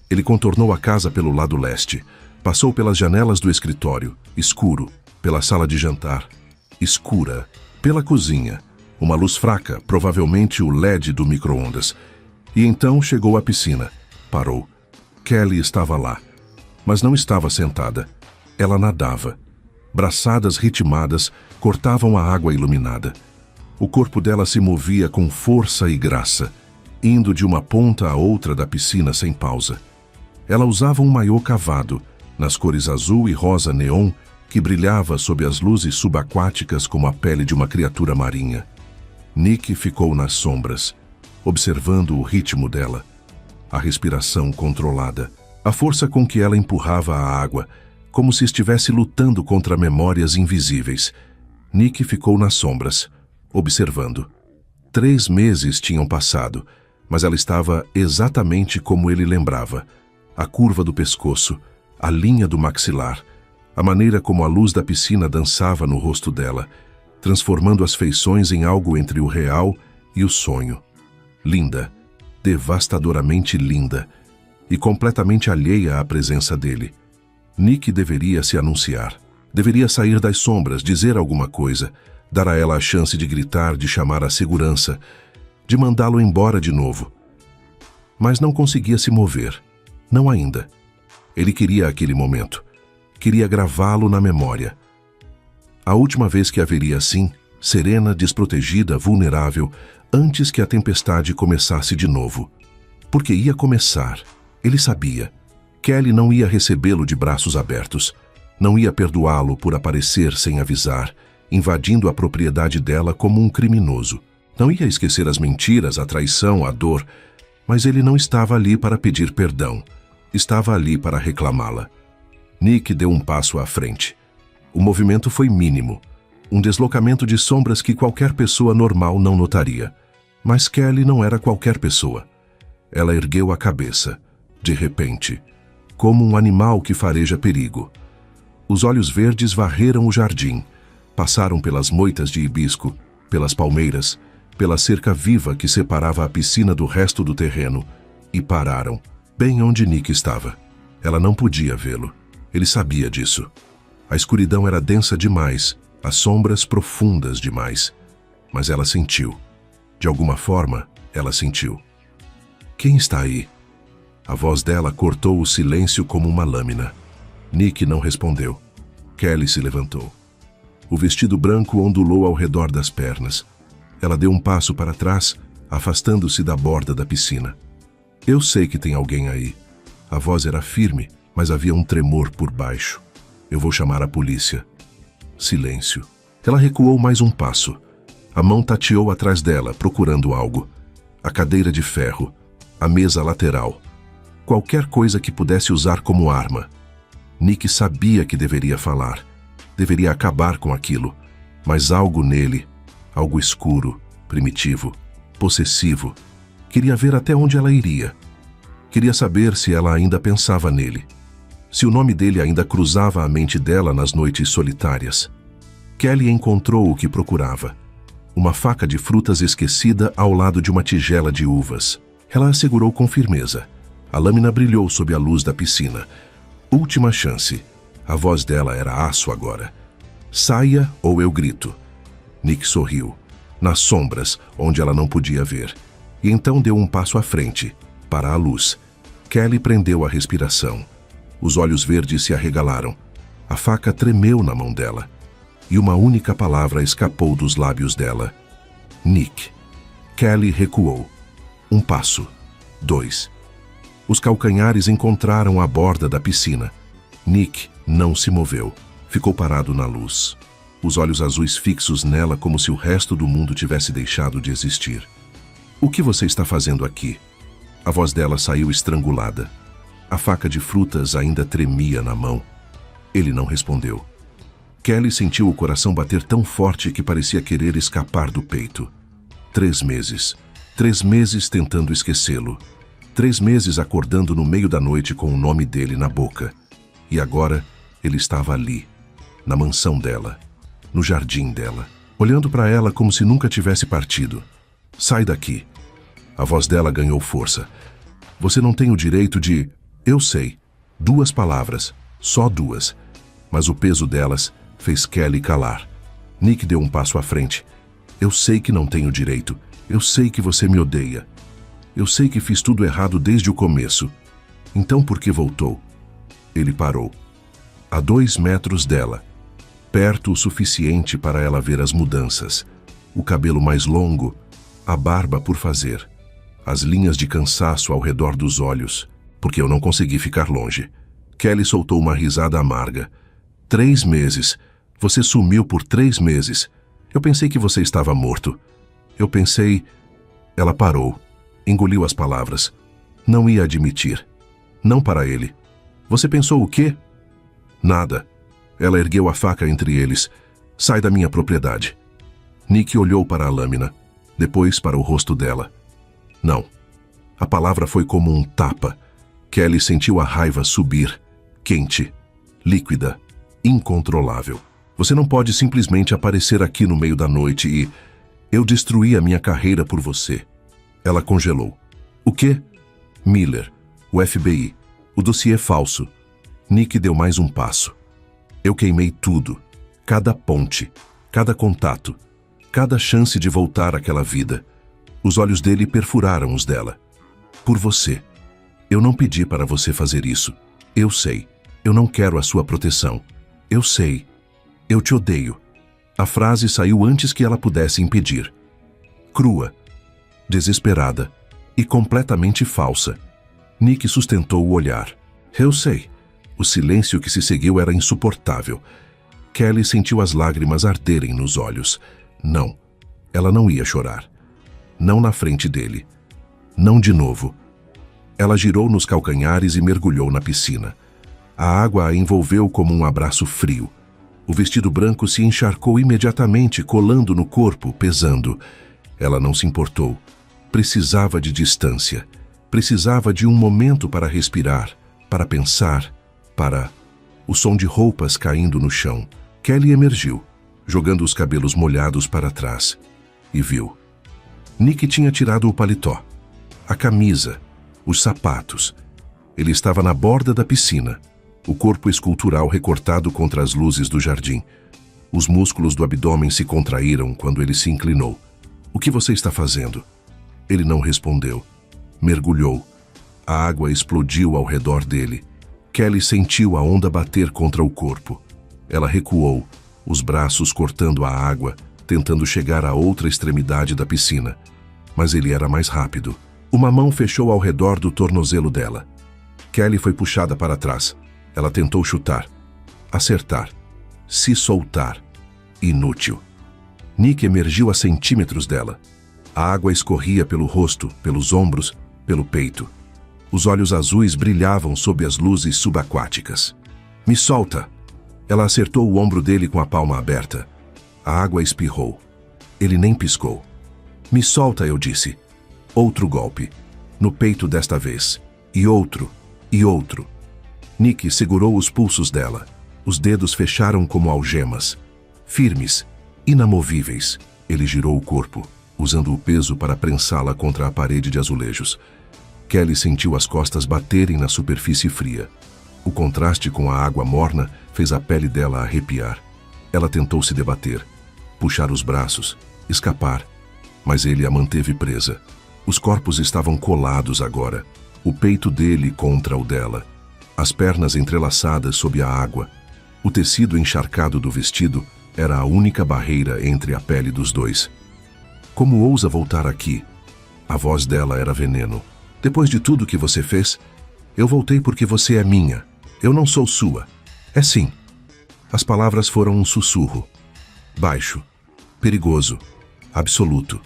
Ele contornou a casa pelo lado leste. Passou pelas janelas do escritório, escuro. Pela sala de jantar, escura. Pela cozinha, uma luz fraca, provavelmente o LED do micro-ondas. E então chegou à piscina. Parou. Kelly estava lá. Mas não estava sentada. Ela nadava. Braçadas ritmadas cortavam a água iluminada. O corpo dela se movia com força e graça, indo de uma ponta a outra da piscina sem pausa. Ela usava um maiô cavado, nas cores azul e rosa neon, que brilhava sob as luzes subaquáticas como a pele de uma criatura marinha. Nick ficou nas sombras, observando o ritmo dela, a respiração controlada, a força com que ela empurrava a água, como se estivesse lutando contra memórias invisíveis. Nick ficou nas sombras, observando. 3 meses tinham passado, mas ela estava exatamente como ele lembrava. A curva do pescoço, a linha do maxilar, A maneira como a luz da piscina dançava no rosto dela, transformando as feições em algo entre o real e o sonho. Linda, devastadoramente linda, e completamente alheia à presença dele. Nick deveria se anunciar. Deveria sair das sombras, dizer alguma coisa, dar a ela a chance de gritar, de chamar a segurança, de mandá-lo embora de novo. Mas não conseguia se mover. Não ainda. Ele queria aquele momento. Queria gravá-lo na memória. A última vez que a veria assim, serena, desprotegida, vulnerável, antes que a tempestade começasse de novo. Porque ia começar. Ele sabia. Kelly não ia recebê-lo de braços abertos. Não ia perdoá-lo por aparecer sem avisar, invadindo a propriedade dela como um criminoso. Não ia esquecer as mentiras, a traição, a dor, mas ele não estava ali para pedir perdão. Estava ali para reclamá-la. Nick deu um passo à frente. O movimento foi mínimo, um deslocamento de sombras que qualquer pessoa normal não notaria. Mas Kelly não era qualquer pessoa. Ela ergueu a cabeça, de repente, como um animal que fareja perigo. Os olhos verdes varreram o jardim, passaram pelas moitas de hibisco, pelas palmeiras, pela cerca viva que separava a piscina do resto do terreno, e pararam, bem onde Nick estava. Ela não podia vê-lo. Ele sabia disso. A escuridão era densa demais, as sombras profundas demais. Mas ela sentiu. De alguma forma, ela sentiu. Quem está aí? A voz dela cortou o silêncio como uma lâmina. Nick não respondeu. Kelly se levantou. O vestido branco ondulou ao redor das pernas. Ela deu um passo para trás, afastando-se da borda da piscina. Eu sei que tem alguém aí. A voz era firme, mas havia um tremor por baixo. Eu vou chamar a polícia. Silêncio. Ela recuou mais um passo. A mão tateou atrás dela, procurando algo. A cadeira de ferro. A mesa lateral. Qualquer coisa que pudesse usar como arma. Nick sabia que deveria falar. Deveria acabar com aquilo. Mas algo nele, algo escuro, primitivo, possessivo, queria ver até onde ela iria. Queria saber se ela ainda pensava nele. Se o nome dele ainda cruzava a mente dela nas noites solitárias. Kelly encontrou o que procurava. Uma faca de frutas esquecida ao lado de uma tigela de uvas. Ela a segurou com firmeza. A lâmina brilhou sob a luz da piscina. Última chance. A voz dela era aço agora. Saia ou eu grito. Nick sorriu. Nas sombras, onde ela não podia ver. E então deu um passo à frente, para a luz. Kelly prendeu a respiração. Os olhos verdes se arregalaram. A faca tremeu na mão dela. E uma única palavra escapou dos lábios dela. Nick. Kelly recuou. Um passo. 2. Os calcanhares encontraram a borda da piscina. Nick não se moveu. Ficou parado na luz. Os olhos azuis fixos nela como se o resto do mundo tivesse deixado de existir. O que você está fazendo aqui? A voz dela saiu estrangulada. A faca de frutas ainda tremia na mão. Ele não respondeu. Kelly sentiu o coração bater tão forte que parecia querer escapar do peito. 3 meses. 3 meses tentando esquecê-lo. 3 meses acordando no meio da noite com o nome dele na boca. E agora, ele estava ali, na mansão dela, no jardim dela, olhando para ela como se nunca tivesse partido. Sai daqui. A voz dela ganhou força. Você não tem o direito de... Eu sei. 2 palavras. Só 2. Mas o peso delas fez Kelly calar. Nick deu um passo à frente. Eu sei que não tenho direito. Eu sei que você me odeia. Eu sei que fiz tudo errado desde o começo. Então por que voltou? Ele parou. A 2 metros dela. Perto o suficiente para ela ver as mudanças. O cabelo mais longo, a barba por fazer. As linhas de cansaço ao redor dos olhos, porque eu não consegui ficar longe. Kelly soltou uma risada amarga. 3 meses. Você sumiu por 3 meses. Eu pensei que você estava morto. Eu pensei... Ela parou. Engoliu as palavras. Não ia admitir. Não para ele. Você pensou o quê? Nada. Ela ergueu a faca entre eles. Sai da minha propriedade. Nick olhou para a lâmina, depois para o rosto dela. Não. A palavra foi como um tapa. Kelly sentiu a raiva subir, quente, líquida, incontrolável. Você não pode simplesmente aparecer aqui no meio da noite e... Eu destruí a minha carreira por você. Ela congelou. O quê? Miller, o FBI, o dossiê falso. Nick deu mais um passo. Eu queimei tudo. Cada ponte, cada contato, cada chance de voltar àquela vida. Os olhos dele perfuraram os dela. Por você. Eu não pedi para você fazer isso. Eu sei. Eu não quero a sua proteção. Eu sei. Eu te odeio. A frase saiu antes que ela pudesse impedir. Crua, desesperada e completamente falsa. Nick sustentou o olhar. Eu sei. O silêncio que se seguiu era insuportável. Kelly sentiu as lágrimas arderem nos olhos. Não. Ela não ia chorar. Não na frente dele. Não de novo. Ela girou nos calcanhares e mergulhou na piscina. A água a envolveu como um abraço frio. O vestido branco se encharcou imediatamente, colando no corpo, pesando. Ela não se importou. Precisava de distância. Precisava de um momento para respirar, para pensar, para... O som de roupas caindo no chão. Kelly emergiu, jogando os cabelos molhados para trás. E viu. Nick tinha tirado o paletó, a camisa, os sapatos. Ele estava na borda da piscina, o corpo escultural recortado contra as luzes do jardim. Os músculos do abdômen se contraíram quando ele se inclinou. O que você está fazendo? Ele não respondeu. Mergulhou. A água explodiu ao redor dele. Kelly sentiu a onda bater contra o corpo. Ela recuou, os braços cortando a água, tentando chegar à outra extremidade da piscina. Mas ele era mais rápido. Uma mão fechou ao redor do tornozelo dela. Kelly foi puxada para trás. Ela tentou chutar, acertar, se soltar. Inútil. Nick emergiu a centímetros dela. A água escorria pelo rosto, pelos ombros, pelo peito. Os olhos azuis brilhavam sob as luzes subaquáticas. Me solta! Ela acertou o ombro dele com a palma aberta. A água espirrou. Ele nem piscou. Me solta, eu disse. Outro golpe. No peito desta vez. E outro. E outro. Nick segurou os pulsos dela. Os dedos fecharam como algemas. Firmes. Inamovíveis. Ele girou o corpo, usando o peso para prensá-la contra a parede de azulejos. Kelly sentiu as costas baterem na superfície fria. O contraste com a água morna fez a pele dela arrepiar. Ela tentou se debater, puxar os braços, escapar, mas ele a manteve presa. Os corpos estavam colados agora, o peito dele contra o dela, as pernas entrelaçadas sob a água. O tecido encharcado do vestido era a única barreira entre a pele dos dois. Como ousa voltar aqui? A voz dela era veneno. Depois de tudo que você fez, eu voltei porque você é minha. Eu não sou sua. É sim. As palavras foram um sussurro. Baixo. Perigoso. Absoluto.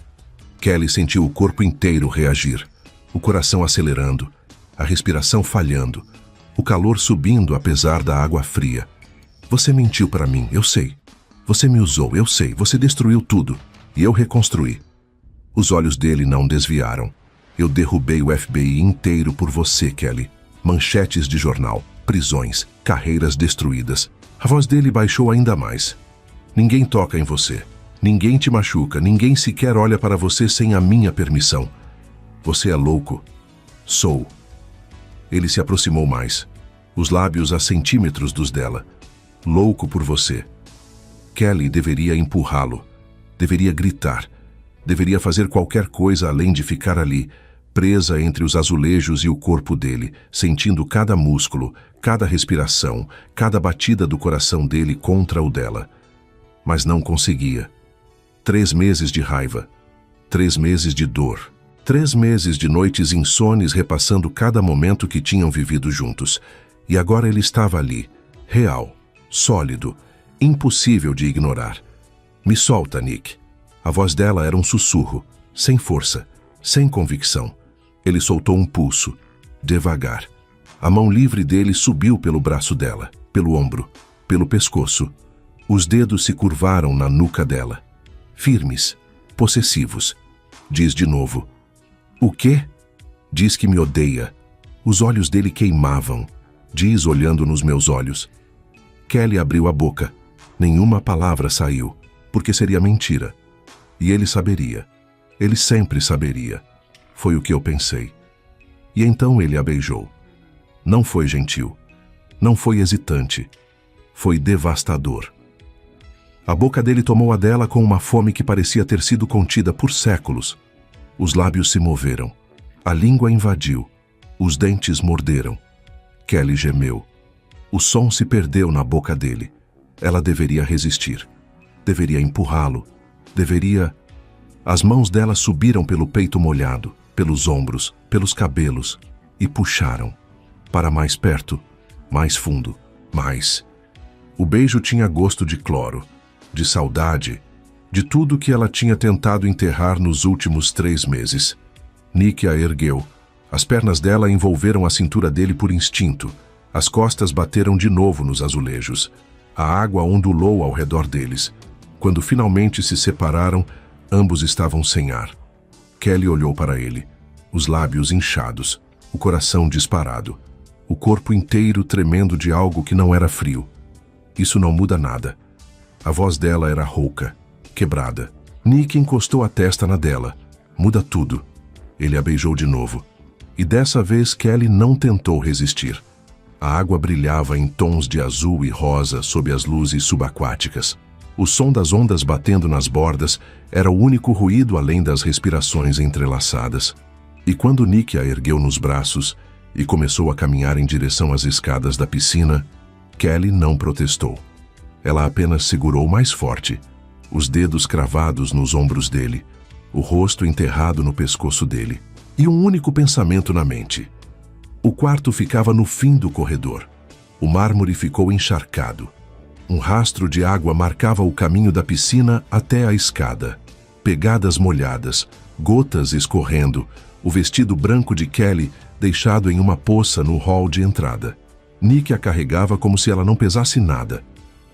Kelly sentiu o corpo inteiro reagir. O coração acelerando. A respiração falhando. O calor subindo apesar da água fria. Você mentiu para mim, eu sei. Você me usou, eu sei. Você destruiu tudo. E eu reconstruí. Os olhos dele não desviaram. Eu derrubei o FBI inteiro por você, Kelly. Manchetes de jornal, prisões, carreiras destruídas. A voz dele baixou ainda mais. Ninguém toca em você. Ninguém te machuca. Ninguém sequer olha para você sem a minha permissão. Você é louco. Sou. Ele se aproximou mais. Os lábios a centímetros dos dela. Louco por você. Kelly deveria empurrá-lo. Deveria gritar. Deveria fazer qualquer coisa além de ficar ali, presa entre os azulejos e o corpo dele, sentindo cada músculo, cada respiração, cada batida do coração dele contra o dela. Mas não conseguia. 3 meses de raiva. 3 meses de dor. 3 meses de noites insones repassando cada momento que tinham vivido juntos. E agora ele estava ali, real, sólido, impossível de ignorar. Me solta, Nick. A voz dela era um sussurro, sem força, sem convicção. Ele soltou um pulso, devagar. A mão livre dele subiu pelo braço dela, pelo ombro, pelo pescoço. Os dedos se curvaram na nuca dela. Firmes, possessivos. Diz de novo. O quê? Diz que me odeia. Os olhos dele queimavam. Diz olhando nos meus olhos. Kelly abriu a boca. Nenhuma palavra saiu, porque seria mentira. E ele saberia. Ele sempre saberia. Foi o que eu pensei. E então ele a beijou. Não foi gentil. Não foi hesitante. Foi devastador. A boca dele tomou a dela com uma fome que parecia ter sido contida por séculos. Os lábios se moveram. A língua invadiu. Os dentes morderam. Kelly gemeu. O som se perdeu na boca dele. Ela deveria resistir. Deveria empurrá-lo. Deveria... As mãos dela subiram pelo peito molhado, pelos ombros, pelos cabelos, e puxaram. Para mais perto, mais fundo, mais. O beijo tinha gosto de cloro, de saudade, de tudo que ela tinha tentado enterrar nos últimos 3 meses. Nick a ergueu. As pernas dela envolveram a cintura dele por instinto. As costas bateram de novo nos azulejos. A água ondulou ao redor deles. Quando finalmente se separaram, ambos estavam sem ar. Kelly olhou para ele, os lábios inchados, o coração disparado, o corpo inteiro tremendo de algo que não era frio. Isso não muda nada. A voz dela era rouca, quebrada. Nick encostou a testa na dela. Muda tudo. Ele a beijou de novo. E dessa vez Kelly não tentou resistir. A água brilhava em tons de azul e rosa sob as luzes subaquáticas. O som das ondas batendo nas bordas era o único ruído além das respirações entrelaçadas. E quando Nick a ergueu nos braços e começou a caminhar em direção às escadas da piscina, Kelly não protestou. Ela apenas segurou mais forte, os dedos cravados nos ombros dele, o rosto enterrado no pescoço dele, e um único pensamento na mente. O quarto ficava no fim do corredor. O mármore ficou encharcado. Um rastro de água marcava o caminho da piscina até a escada. Pegadas molhadas, gotas escorrendo, o vestido branco de Kelly deixado em uma poça no hall de entrada. Nick a carregava como se ela não pesasse nada.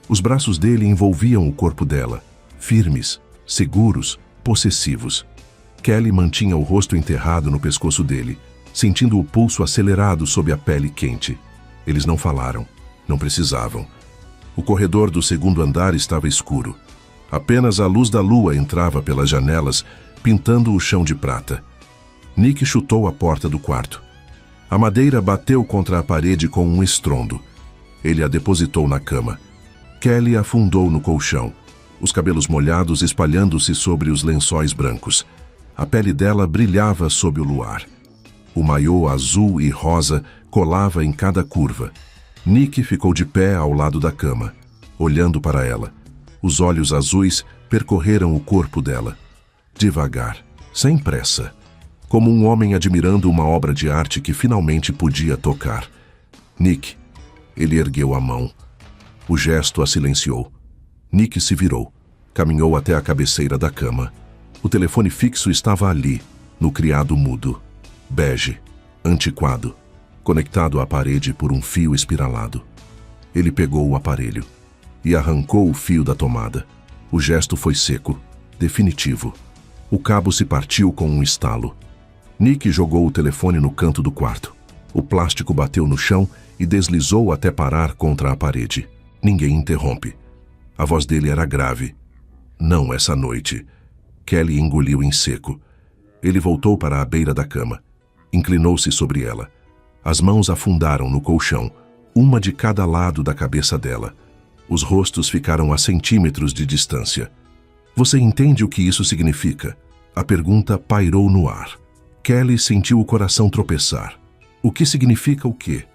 Os braços dele envolviam o corpo dela, firmes, seguros, possessivos. Kelly mantinha o rosto enterrado no pescoço dele, sentindo o pulso acelerado sob a pele quente. Eles não falaram, não precisavam. O corredor do segundo andar estava escuro. Apenas a luz da lua entrava pelas janelas, pintando o chão de prata. Nick chutou a porta do quarto. A madeira bateu contra a parede com um estrondo. Ele a depositou na cama. Kelly afundou no colchão, os cabelos molhados espalhando-se sobre os lençóis brancos. A pele dela brilhava sob o luar. O maiô azul e rosa colava em cada curva. Nick ficou de pé ao lado da cama, olhando para ela. Os olhos azuis percorreram o corpo dela. Devagar, sem pressa. Como um homem admirando uma obra de arte que finalmente podia tocar. Nick. Ele ergueu a mão. O gesto a silenciou. Nick se virou. Caminhou até a cabeceira da cama. O telefone fixo estava ali, no criado mudo. Bege, antiquado, conectado à parede por um fio espiralado. Ele pegou o aparelho e arrancou o fio da tomada. O gesto foi seco, definitivo. O cabo se partiu com um estalo. Nick jogou o telefone no canto do quarto. O plástico bateu no chão e deslizou até parar contra a parede. Ninguém interrompe. A voz dele era grave. Não essa noite. Kelly engoliu em seco. Ele voltou para a beira da cama. Inclinou-se sobre ela. As mãos afundaram no colchão, uma de cada lado da cabeça dela. Os rostos ficaram a centímetros de distância. Você entende o que isso significa? A pergunta pairou no ar. Kelly sentiu o coração tropeçar. O que significa o quê?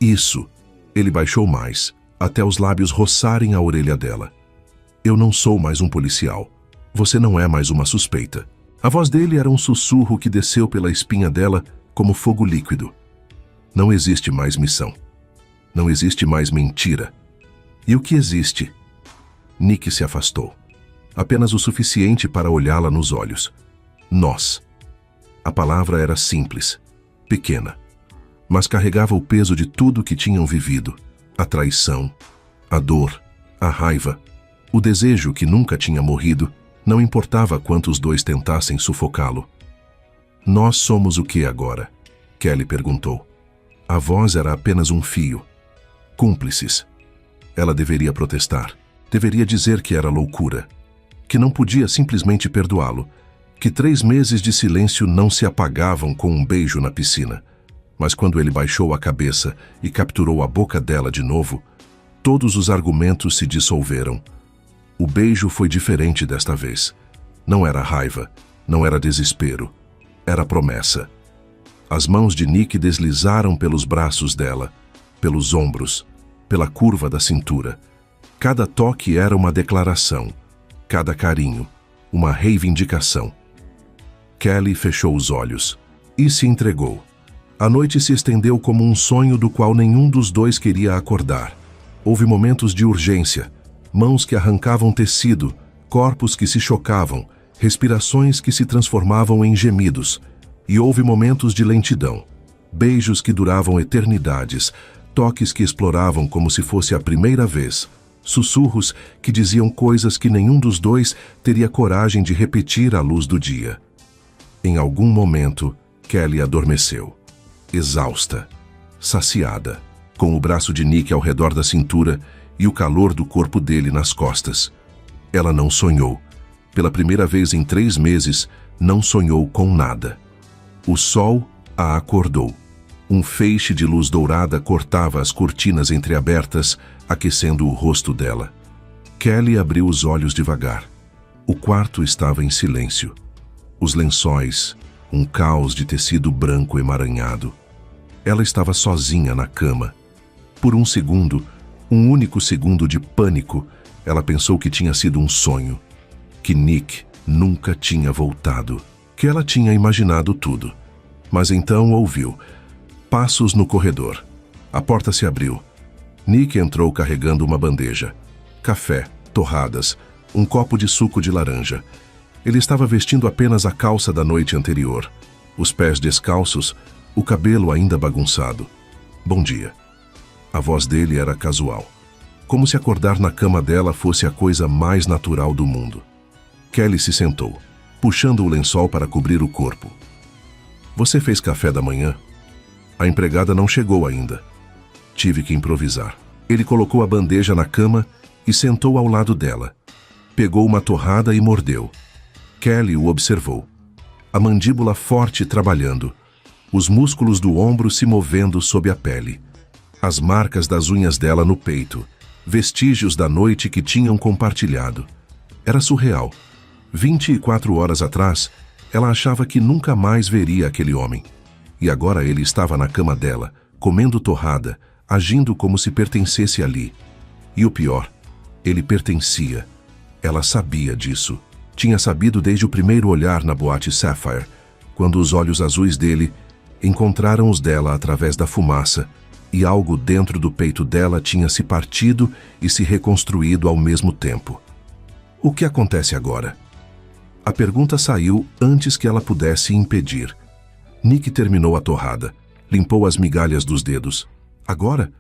Isso. Ele baixou mais, até os lábios roçarem a orelha dela. Eu não sou mais um policial. Você não é mais uma suspeita. A voz dele era um sussurro que desceu pela espinha dela como fogo líquido. Não existe mais missão. Não existe mais mentira. E o que existe? Nick se afastou. Apenas o suficiente para olhá-la nos olhos. Nós. A palavra era simples, pequena, mas carregava o peso de tudo que tinham vivido. A traição, a dor, a raiva, o desejo que nunca tinha morrido, não importava quanto os dois tentassem sufocá-lo. Nós somos o que agora? Kelly perguntou. A voz era apenas um fio. Cúmplices. Ela deveria protestar. Deveria dizer que era loucura. Que não podia simplesmente perdoá-lo. Que 3 meses de silêncio não se apagavam com um beijo na piscina. Mas quando ele baixou a cabeça e capturou a boca dela de novo, todos os argumentos se dissolveram. O beijo foi diferente desta vez. Não era raiva, não era desespero. Era promessa. As mãos de Nick deslizaram pelos braços dela, pelos ombros, pela curva da cintura. Cada toque era uma declaração, cada carinho, uma reivindicação. Kelly fechou os olhos e se entregou. A noite se estendeu como um sonho do qual nenhum dos dois queria acordar. Houve momentos de urgência, mãos que arrancavam tecido, corpos que se chocavam, respirações que se transformavam em gemidos. E houve momentos de lentidão, beijos que duravam eternidades, toques que exploravam como se fosse a primeira vez, sussurros que diziam coisas que nenhum dos dois teria coragem de repetir à luz do dia. Em algum momento, Kelly adormeceu, exausta, saciada, com o braço de Nick ao redor da cintura e o calor do corpo dele nas costas. Ela não sonhou. Pela primeira vez em 3 meses, não sonhou com nada. O sol a acordou. Um feixe de luz dourada cortava as cortinas entreabertas, aquecendo o rosto dela. Kelly abriu os olhos devagar. O quarto estava em silêncio. Os lençóis, um caos de tecido branco emaranhado. Ela estava sozinha na cama. Por um segundo, um único segundo de pânico, ela pensou que tinha sido um sonho. Que Nick nunca tinha voltado. Que ela tinha imaginado tudo. Mas então ouviu passos no corredor. A porta se abriu. Nick entrou carregando uma bandeja. Café, torradas, um copo de suco de laranja. Ele estava vestindo apenas a calça da noite anterior. Os pés descalços, o cabelo ainda bagunçado. Bom dia. A voz dele era casual. Como se acordar na cama dela fosse a coisa mais natural do mundo. Kelly se sentou, puxando o lençol para cobrir o corpo. Você fez café da manhã? A empregada não chegou ainda. Tive que improvisar. Ele colocou a bandeja na cama e sentou ao lado dela. Pegou uma torrada e mordeu. Kelly o observou. A mandíbula forte trabalhando. Os músculos do ombro se movendo sob a pele. As marcas das unhas dela no peito. Vestígios da noite que tinham compartilhado. Era surreal. 24 horas atrás, ela achava que nunca mais veria aquele homem. E agora ele estava na cama dela, comendo torrada, agindo como se pertencesse ali. E o pior, ele pertencia. Ela sabia disso. Tinha sabido desde o primeiro olhar na boate Sapphire, quando os olhos azuis dele encontraram os dela através da fumaça, e algo dentro do peito dela tinha se partido e se reconstruído ao mesmo tempo. O que acontece agora? A pergunta saiu antes que ela pudesse impedir. Nick terminou a torrada, limpou as migalhas dos dedos. Agora?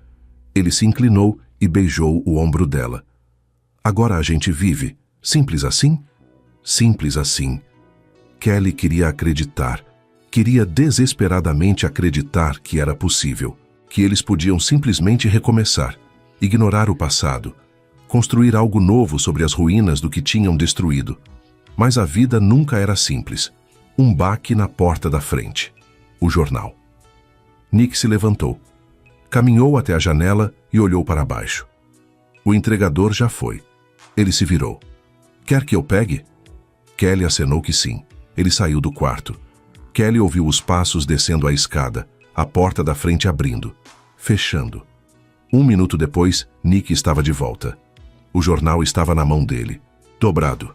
Ele se inclinou e beijou o ombro dela. Agora a gente vive. Simples assim? Simples assim. Kelly queria acreditar. Queria desesperadamente acreditar que era possível. Que eles podiam simplesmente recomeçar. Ignorar o passado. Construir algo novo sobre as ruínas do que tinham destruído. Mas a vida nunca era simples. Um baque na porta da frente. O jornal. Nick se levantou. Caminhou até a janela e olhou para baixo. O entregador já foi. Ele se virou. Quer que eu pegue? Kelly acenou que sim. Ele saiu do quarto. Kelly ouviu os passos descendo a escada, a porta da frente abrindo, fechando. 1 minuto depois, Nick estava de volta. O jornal estava na mão dele, dobrado.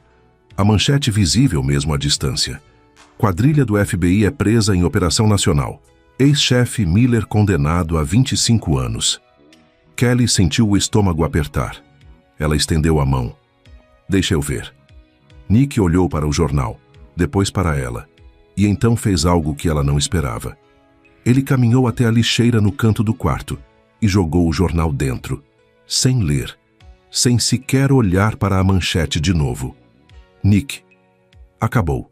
A manchete visível mesmo à distância. Quadrilha do FBI é presa em operação nacional. Ex-chefe Miller condenado a 25 anos. Kelly sentiu o estômago apertar. Ela estendeu a mão. Deixa eu ver. Nick olhou para o jornal, depois para ela, e então fez algo que ela não esperava. Ele caminhou até a lixeira no canto do quarto e jogou o jornal dentro, sem ler, sem sequer olhar para a manchete de novo. Nick. Acabou.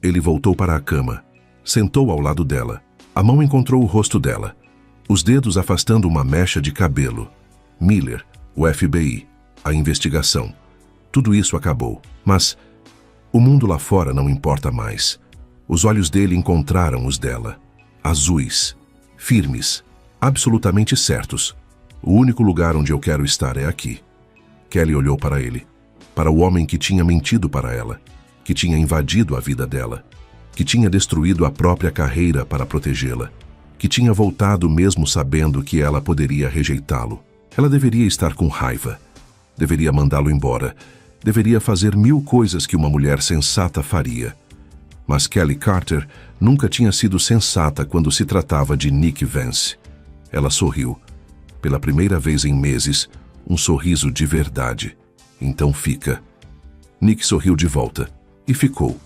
Ele voltou para a cama, sentou ao lado dela. A mão encontrou o rosto dela, os dedos afastando uma mecha de cabelo. Miller, o FBI, a investigação. Tudo isso acabou, mas o mundo lá fora não importa mais. Os olhos dele encontraram os dela, azuis, firmes, absolutamente certos. O único lugar onde eu quero estar é aqui. Kelly olhou para ele, para o homem que tinha mentido para ela, que tinha invadido a vida dela, que tinha destruído a própria carreira para protegê-la, que tinha voltado mesmo sabendo que ela poderia rejeitá-lo. Ela deveria estar com raiva, deveria mandá-lo embora, deveria fazer 1000 coisas que uma mulher sensata faria. Mas Kelly Carter nunca tinha sido sensata quando se tratava de Nick Vance. Ela sorriu. Pela primeira vez em meses, um sorriso de verdade. Então fica. Nick sorriu de volta. E ficou.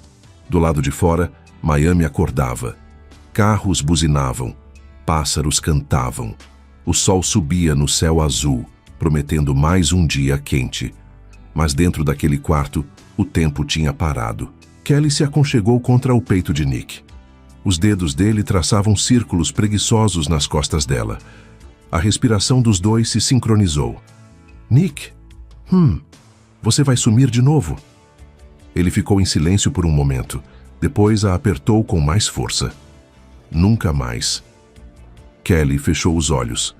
Do lado de fora, Miami acordava. Carros buzinavam. Pássaros cantavam. O sol subia no céu azul, prometendo mais um dia quente. Mas dentro daquele quarto, o tempo tinha parado. Kelly se aconchegou contra o peito de Nick. Os dedos dele traçavam círculos preguiçosos nas costas dela. A respiração dos dois se sincronizou. Nick, você vai sumir de novo? Ele ficou em silêncio por um momento. Depois a apertou com mais força. Nunca mais. Kelly fechou os olhos.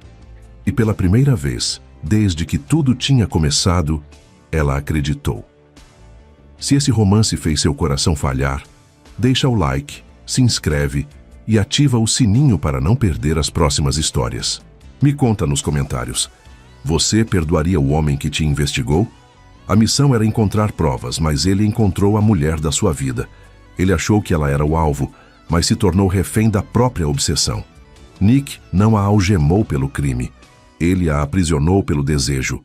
E pela primeira vez, desde que tudo tinha começado, ela acreditou. Se esse romance fez seu coração falhar, deixa o like, se inscreve e ativa o sininho para não perder as próximas histórias. Me conta nos comentários. Você perdoaria o homem que te investigou? A missão era encontrar provas, mas ele encontrou a mulher da sua vida. Ele achou que ela era o alvo, mas se tornou refém da própria obsessão. Nick não a algemou pelo crime. Ele a aprisionou pelo desejo.